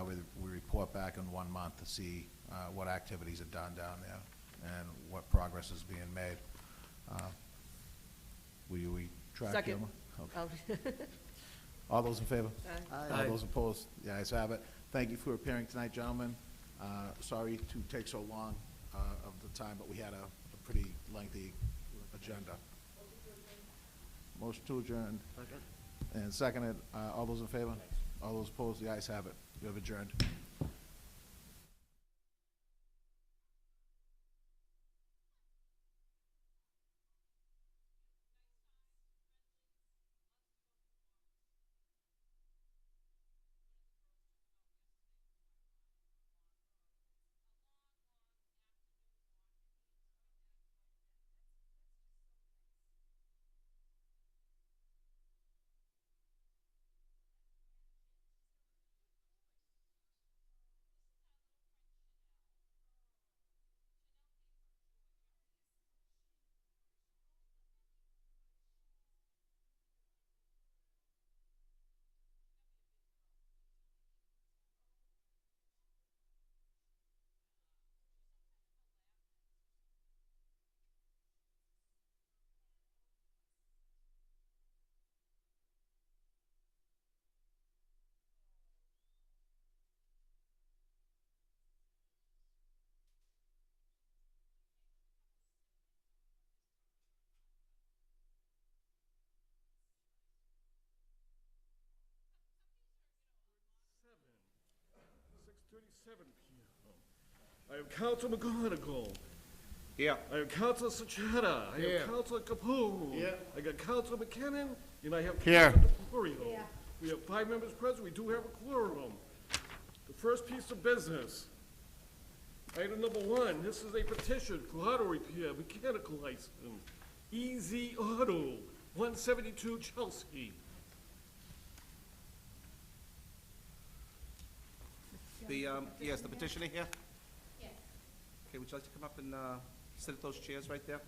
We report back in 1 month to see what activities are done down there and what progress is being made. Will we track? Second. Gilmore? Okay. All those in favor? Aye. All those opposed? The ayes have it. Thank you for appearing tonight, gentlemen. Sorry to take so long of the time, but we had a pretty lengthy agenda. Motion to adjourn. Second? And seconded. All those in favor? All those opposed? The ayes have it. You have adjourned. I have Council McGonigal. Yeah. I have Council Sachetta. I Here. have Council Capoon. Yeah. I got Council McKinnon, and I have Here. Council DeFlorio. We have 5 members present. We do have a quorum. The first piece of business. Item number 1, this is a petition for auto repair mechanical license Easy Auto, 172 Chelsea. Yes, the petitioner here? Yes. Okay, would you like to come up and sit at those chairs right there?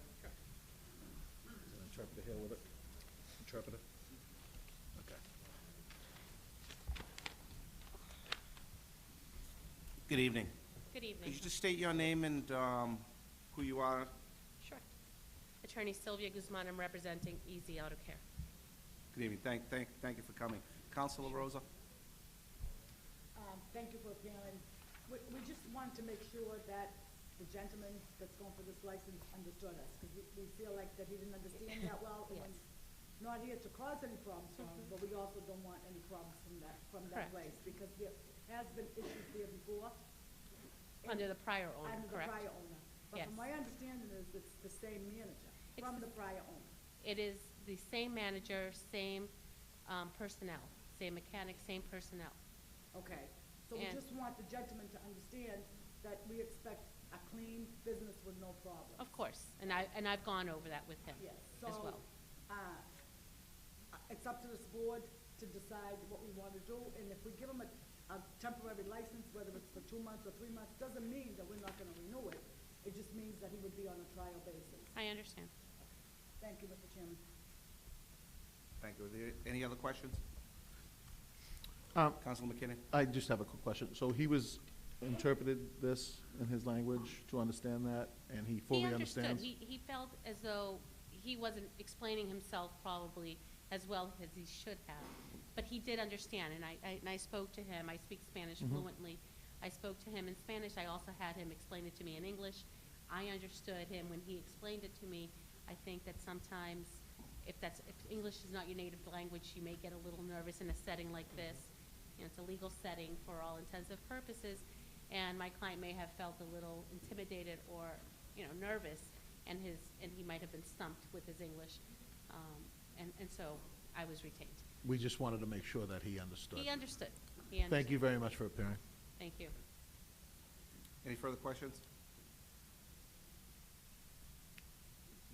Interpreter here with it. Interpreter. Okay. Good evening. Good evening. Could you just state your name and who you are? Sure. Attorney Sylvia Guzman, I'm representing Easy Auto Care. Good evening. Thank you for coming. Counselor Rosa? Thank you for appearing. We just wanted to make sure that the gentleman that's going for this license understood us, because we feel like that he didn't understand that well. And Yes. we're not here to cause any problems for him, but we also don't want any problems from that Correct. place, because there has been issues there before. Under the prior owner, Under the correct? prior owner. But Yes. from my understanding is it's the same manager from the prior owner. It is the same manager, same personnel, same mechanic, same personnel. Okay, so we And- just want the gentleman to understand that we expect a clean business with no problems. Of course, and I've gone over that with him Yes, as so, well. it's up to this board to decide what we want to do, and if we give him a temporary license, whether it's for 2 months or 3 months, doesn't mean that we're not gonna renew it. It just means that he would be on a trial basis. I understand. Thank you, Mr. Chairman. Thank you. Are there any other questions? Um, Councilor McKinnon? I just have a quick question. So he was interpreted this in his language to understand that, and he fully understands? He felt as though he wasn't explaining himself probably as well as he should have. But he did understand, and I spoke to him. I speak Spanish fluently. I spoke to him in Spanish. I also had him explain it to me in English. I understood him when he explained it to me. I think that sometimes if English is not your native language, you may get a little nervous in a setting like this. You know, it's a legal setting for all intensive purposes, and my client may have felt a little intimidated or, nervous, and he might have been stumped with his English, and so I was retained. We just wanted to make sure that he understood. He understood. Thank you very much for appearing. Thank you. Any further questions?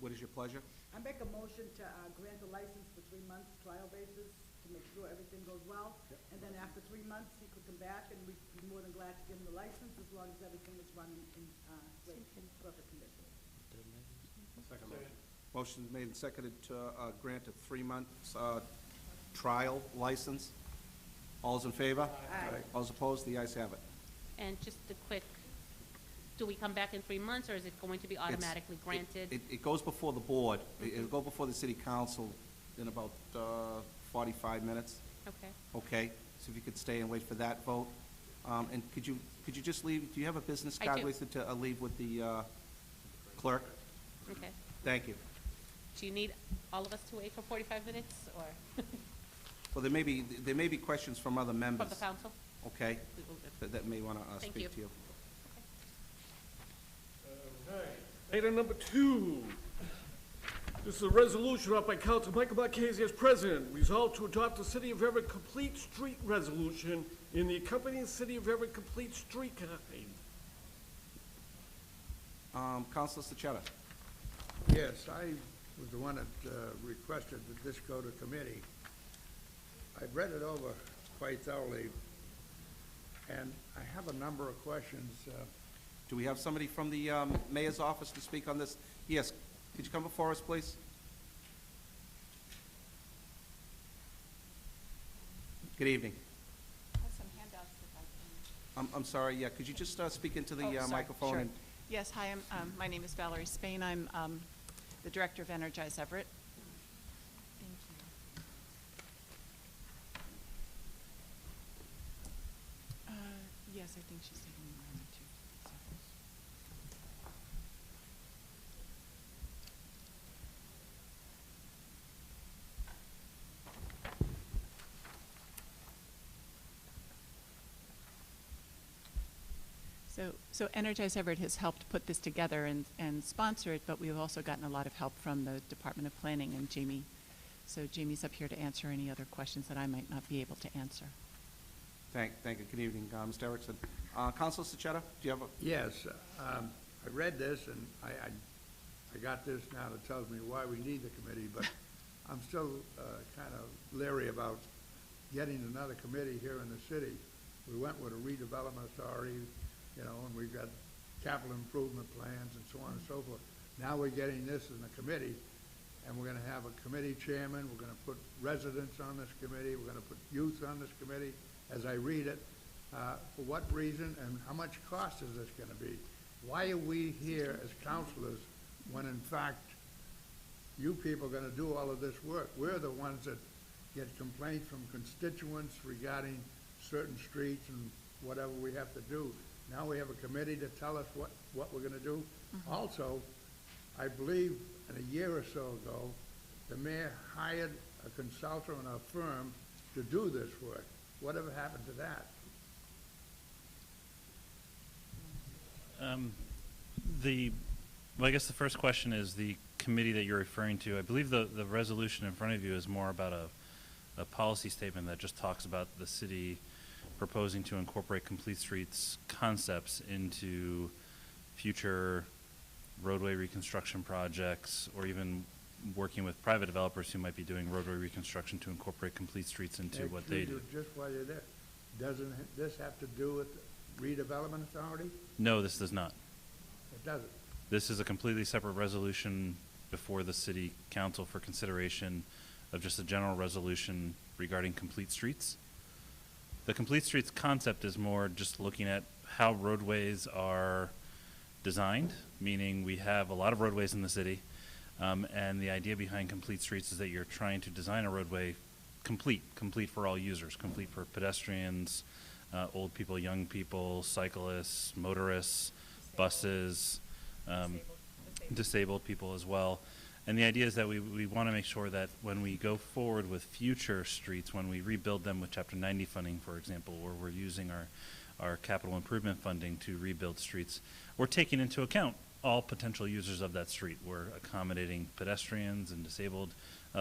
What is your pleasure? I make a motion to grant the license for 3 months trial basis to make sure everything goes well. And then after 3 months, he could come back and we'd be more than glad to give him the license as long as everything is running in great, perfect condition. Motion is made and seconded to grant a 3 months trial license. All's in favor? Aye. All's opposed? The ayes have it. And just a quick, do we come back in 3 months, or is it going to be automatically granted? It goes before the board. It'll go before the city council in about 45 minutes. Okay. Okay, so if you could stay and wait for that vote. And could you just leave, do you have a business I card do. with you to leave with the clerk? Okay. Thank you. Do you need all of us to wait for 45 minutes, or Well, there may be questions from other members. from the council? Okay, We will do. that may want to Thank speak you. to you. Item number 2. This is a resolution up by Council Michael Marchese as president. Resolved to adopt the City of Everett Complete Street Resolution in the accompanying City of Everett Complete Street Guide. Councilor Sachetta? Yes, I was the one that requested that this go to committee. I've read it over quite thoroughly, and I have a number of questions. Do we have somebody from the mayor's office to speak on this? Yes, could you come before us, please? Good evening. I have some handouts if I can. I'm sorry, yeah, could you just speak into the Oh, sorry, microphone? sure. and- Yes, hi, my name is Valerie Spain. I'm the Director of Energize Everett. Thank you. Yes, I think she's taking a moment to. So Energize Everett has helped put this together and sponsor it, but we've also gotten a lot of help from the Department of Planning and Jamie. So Jamie's up here to answer any other questions that I might not be able to answer. Thank you. Good evening, Mr. Erickson. Councilor Sachetta, do you have a? Yes, I read this, and I I got this now that tells me why we need the committee, but I'm still kind of leery about getting another committee here in the city. We went with a redevelopment authority, you know, and we've got capital improvement plans and so on and so forth. Now we're getting this in a committee, and we're gonna have a committee chairman, we're gonna put residents on this committee, we're gonna put youth on this committee, as I read it. For what reason, and how much cost is this gonna be? Why are we here as counselors when in fact you people are gonna do all of this work? We're the ones that get complaints from constituents regarding certain streets and whatever we have to do. Now we have a committee to tell us what we're gonna do. Also, I believe a year or so ago, the mayor hired a consultant and a firm to do this work. Whatever happened to that? Well, I guess the first question is the committee that you're referring to. I believe the resolution in front of you is more about a policy statement that just talks about the city proposing to incorporate Complete Streets concepts into future roadway reconstruction projects, or even working with private developers who might be doing roadway reconstruction to incorporate Complete Streets into what they do. Just while you're there, doesn't this have to do with redevelopment authority? No, this does not. It doesn't. This is a completely separate resolution before the city council for consideration of just a general resolution regarding Complete Streets. The Complete Streets concept is more just looking at how roadways are designed, meaning we have a lot of roadways in the city, and the idea behind Complete Streets is that you're trying to design a roadway complete for all users, complete for pedestrians, old people, young people, cyclists, motorists, buses, disabled people as well. And the idea is that we want to make sure that when we go forward with future streets, when we rebuild them with Chapter 90 funding, for example, or we're using our capital improvement funding to rebuild streets, we're taking into account all potential users of that street. We're accommodating pedestrians and disabled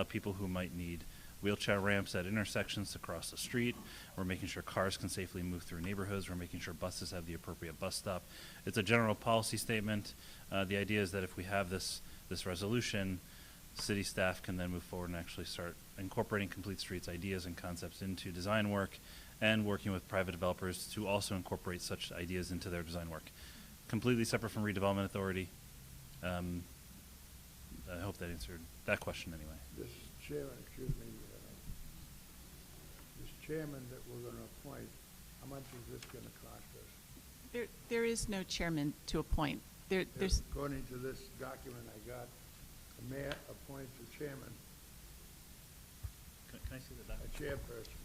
people who might need wheelchair ramps at intersections to cross the street. We're making sure cars can safely move through neighborhoods. We're making sure buses have the appropriate bus stop. It's a general policy statement. The idea is that if we have this resolution, city staff can then move forward and actually start incorporating Complete Streets ideas and concepts into design work, and working with private developers to also incorporate such ideas into their design work. Completely separate from redevelopment authority. I hope that answered that question anyway. This chairman, excuse me, this chairman that we're gonna appoint, how much is this gonna cost us? There is no chairman to appoint. There's, According to this document I got, the mayor appoints a chairman, Can I see the document? a chairperson.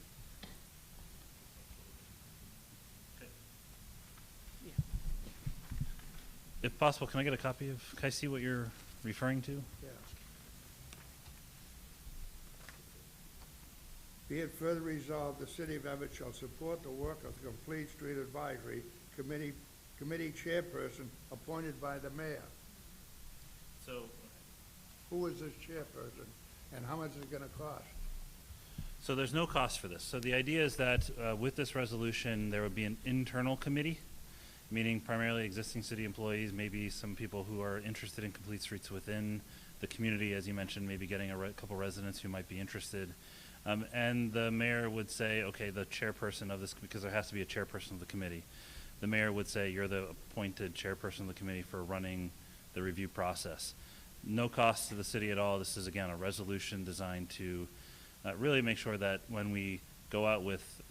If possible, can I get a copy of, can I see what you're referring to? Yeah. Be it further resolved, the city of Everett shall support the work of the Complete Street Advisory Committee chairperson appointed by the mayor. So, Who is this chairperson, and how much is it gonna cost? so there's no cost for this. So the idea is that with this resolution, there would be an internal committee, meaning primarily existing city employees, maybe some people who are interested in Complete Streets within the community, as you mentioned, maybe getting a couple residents who might be interested. And the mayor would say, okay, the chairperson of this, because there has to be a chairperson of the committee, the mayor would say, you're the appointed chairperson of the committee for running the review process. No cost to the city at all. This is, again, a resolution designed to really make sure that when we go out with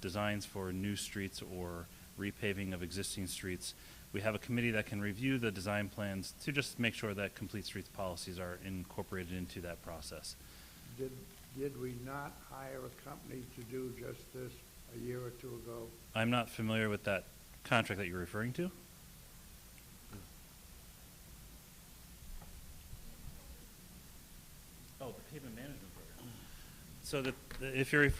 designs for new streets or repaving of existing streets, we have a committee that can review the design plans to just make sure that Complete Streets policies are incorporated into that process. Did we not hire a company to do just this a year or two ago? I'm not familiar with that contract that you're referring to. Oh, the pavement management program. So if you're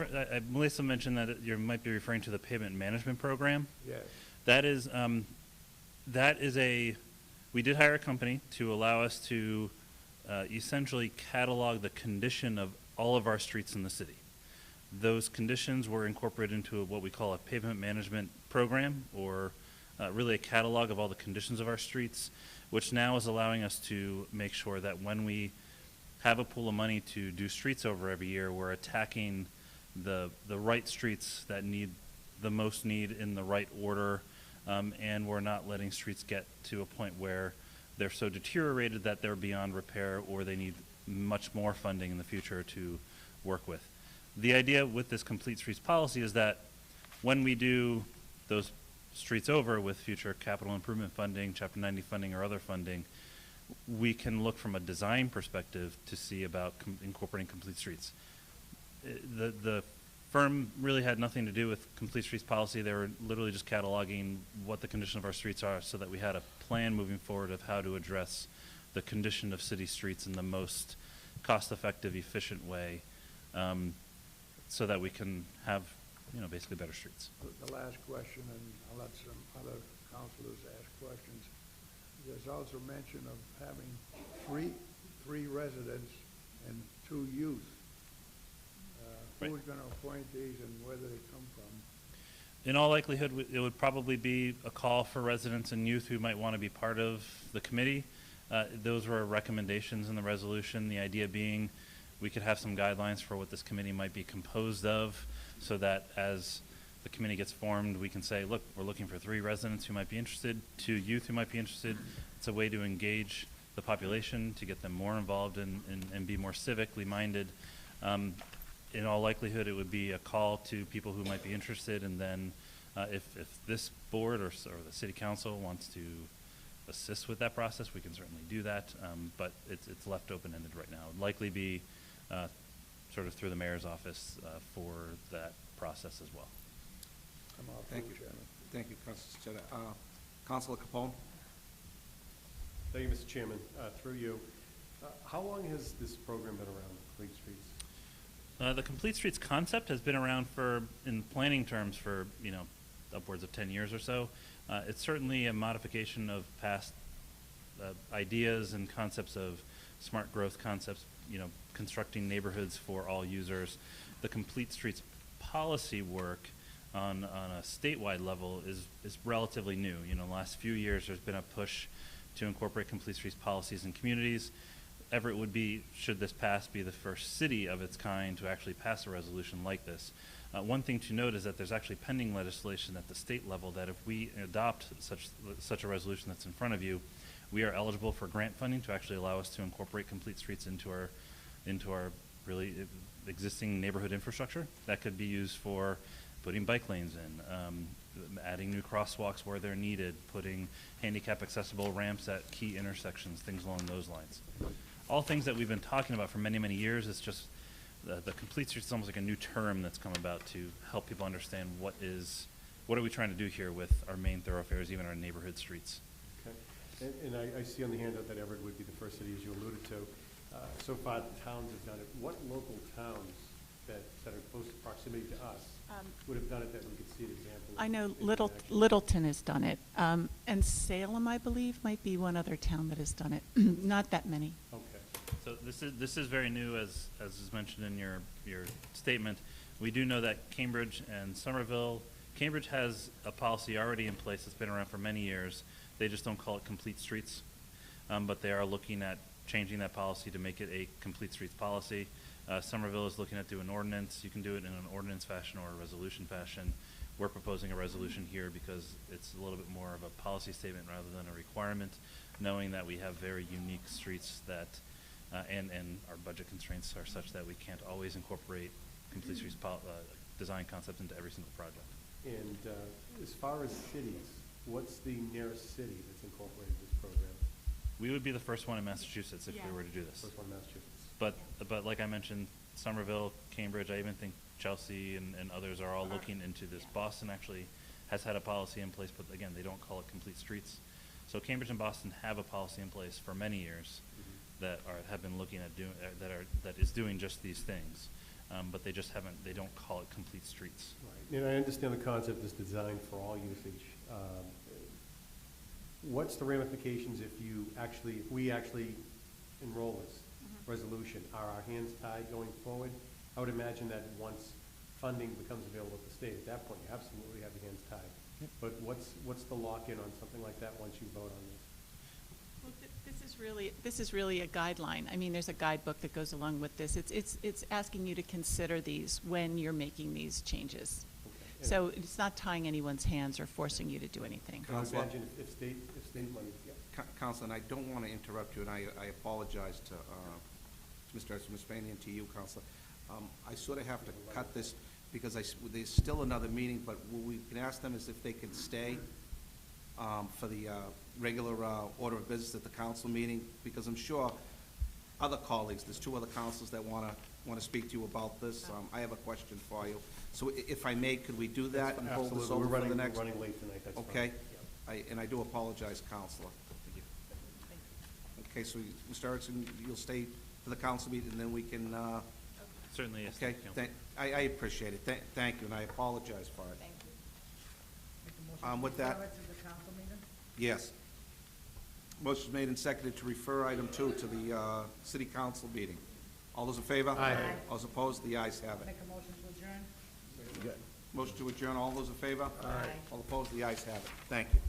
Melissa mentioned that you might be referring to the pavement management program. Yes. That is we did hire a company to allow us to essentially catalog the condition of all of our streets in the city. Those conditions were incorporated into what we call a pavement management program, or really a catalog of all the conditions of our streets. which now is allowing us to make sure that when we have a pool of money to do streets over every year, we're attacking the right streets that need the most need in the right order, and we're not letting streets get to a point where they're so deteriorated that they're beyond repair or they need much more funding in the future to work with. The idea with this complete streets policy is that when we do those streets over with future capital improvement funding, Chapter 90 funding, or other funding, we can look from a design perspective to see about incorporating complete streets. The firm really had nothing to do with complete streets policy. They were literally just cataloging what the condition of our streets are so that we had a plan moving forward of how to address the condition of city streets in the most cost-effective, efficient way, so that we can have, basically better streets. The last question, and I'll let some other councilors ask questions. There's also mention of having three residents and 2 youth. Right. Who's going to appoint these and where do they come from? In all likelihood, it would probably be a call for residents and youth who might want to be part of the committee. Those were recommendations in the resolution, the idea being we could have some guidelines for what this committee might be composed of, so that as the committee gets formed, we can say, look, we're looking for 3 residents who might be interested, 2 youth who might be interested. It's a way to engage the population, to get them more involved and be more civically minded. In all likelihood, it would be a call to people who might be interested, and then if this board or the city council wants to assist with that process, we can certainly do that, but it's left open-ended right now. It'd likely be sort of through the mayor's office for that process as well. Thank you, Chairman. Thank you, Councilor Chetta. Councilor Capone? Thank you, Mr. Chairman. Through you, how long has this program been around, Complete Streets? The Complete Streets concept has been around in planning terms for, upwards of 10 years or so. It's certainly a modification of past ideas and concepts of smart growth concepts, constructing neighborhoods for all users. The Complete Streets policy work on a statewide level is relatively new. In the last few years, there's been a push to incorporate Complete Streets policies in communities. Everett would be, should this pass, be the first city of its kind to actually pass a resolution like this. One thing to note is that there's actually pending legislation at the state level that if we adopt such a resolution that's in front of you, we are eligible for grant funding to actually allow us to incorporate Complete Streets into our really existing neighborhood infrastructure. That could be used for putting bike lanes in, adding new crosswalks where they're needed, putting handicap accessible ramps at key intersections, things along those lines. All things that we've been talking about for many, many years. It's just the Complete Streets is almost like a new term that's come about to help people understand what are we trying to do here with our main thoroughfares, even our neighborhood streets. Okay. And I see on the handout that Everett would be the first city, as you alluded to. So far, towns have done it. What local towns that are close proximity to us would have done it that we could see an example of? I know in action? Littleton has done it, and Salem, I believe, might be one other town that has done it. Not that many. Okay. So this is very new, as is mentioned in your statement. We do know that Cambridge and Somerville, Cambridge has a policy already in place that's been around for many years. They just don't call it Complete Streets, but they are looking at changing that policy to make it a Complete Streets policy. Somerville is looking at doing an ordinance. You can do it in an ordinance fashion or a resolution fashion. We're proposing a resolution here because it's a little bit more of a policy statement rather than a requirement, knowing that we have very unique streets that, and our budget constraints are such that we can't always incorporate Complete Streets design concepts into every single project. And as far as cities, what's the nearest city that's incorporated this program? We would be the first one in Massachusetts if we were to do this. First one in Massachusetts. But like I mentioned, Somerville, Cambridge, I even think Chelsea and others are all looking into this. Boston actually has had a policy in place, but again, they don't call it Complete Streets. So Cambridge and Boston have a policy in place for many years that have been looking at doing that is doing just these things, but they just haven't. They don't call it Complete Streets. Right. And I understand the concept is designed for all usage. What's the ramifications if we actually enroll this resolution? Are our hands tied going forward? I would imagine that once funding becomes available at the state, at that point, you absolutely have your hands tied. But what's the lock-in on something like that once you vote on this? This is really a guideline. I mean, there's a guidebook that goes along with this. It's asking you to consider these when you're making these changes. So it's not tying anyone's hands or forcing you to do anything. Can you Counselor? imagine if state money, yeah. Counselor, and I don't want to interrupt you, and I apologize to Mr. Espany and to you, Counselor. I sort of have to cut this because there's still another meeting, but what we can ask them is if they can stay for the regular order of business at the council meeting, because I'm sure other colleagues, there's two other councils that want to speak to you about this. I have a question for you. So if I may, could we do that and hold this Absolutely. We're Over for the next? running late tonight, that's fine. Okay? And I do apologize, Counselor. Okay, so Mr. Erickson, you'll stay for the council meeting, and then we can, Certainly, yes. okay? Thank you. I appreciate it. Thank you, and I apologize for it. Make a motion With to that- refer it to the council meeting? Yes. Motion's made and seconded to refer item 2 to the city council meeting. All those in favor? Aye. All those opposed? The ayes have it. Make a motion to adjourn? Motion to adjourn, all those in favor? Aye. All opposed? The ayes have it. Thank you.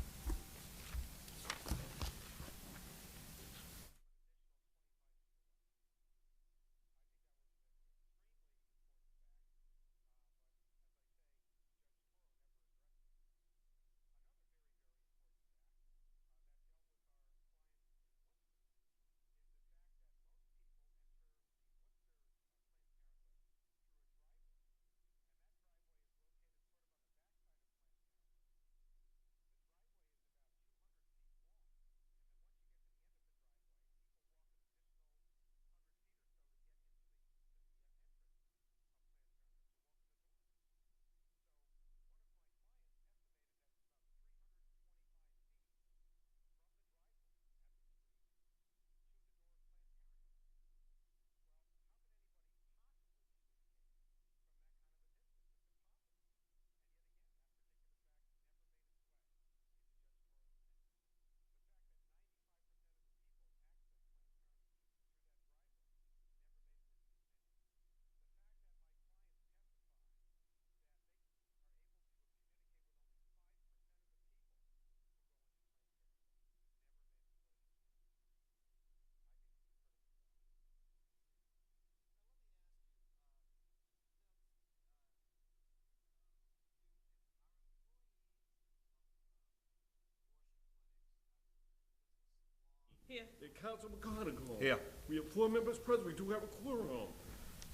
Here. Council McGonigal. Here. We have 4 members present, we do have a quorum.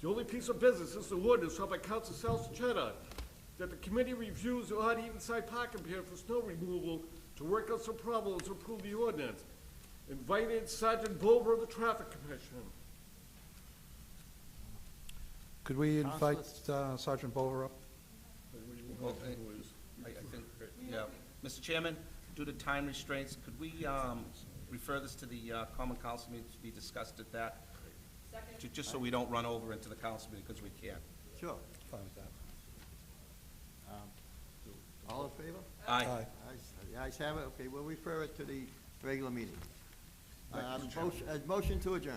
The only piece of business is the ordinance sought by Council Salsachetta, that the committee reviews the odd even-side parking plan for snow removal to work out some problems, approve the ordinance. Invited Sergeant Bover of the Traffic Commission. Could we invite Sergeant Bover up? Well, I think, yeah. Mr. Chairman, due to time restraints, could we refer this to the common council meeting to be discussed at that? Just so we don't run over into the council meeting, because we can't. Sure. Fine with that. All in favor? Aye. Aye. The ayes have it. Okay, we'll refer it to the regular meeting. Motion to adjourn.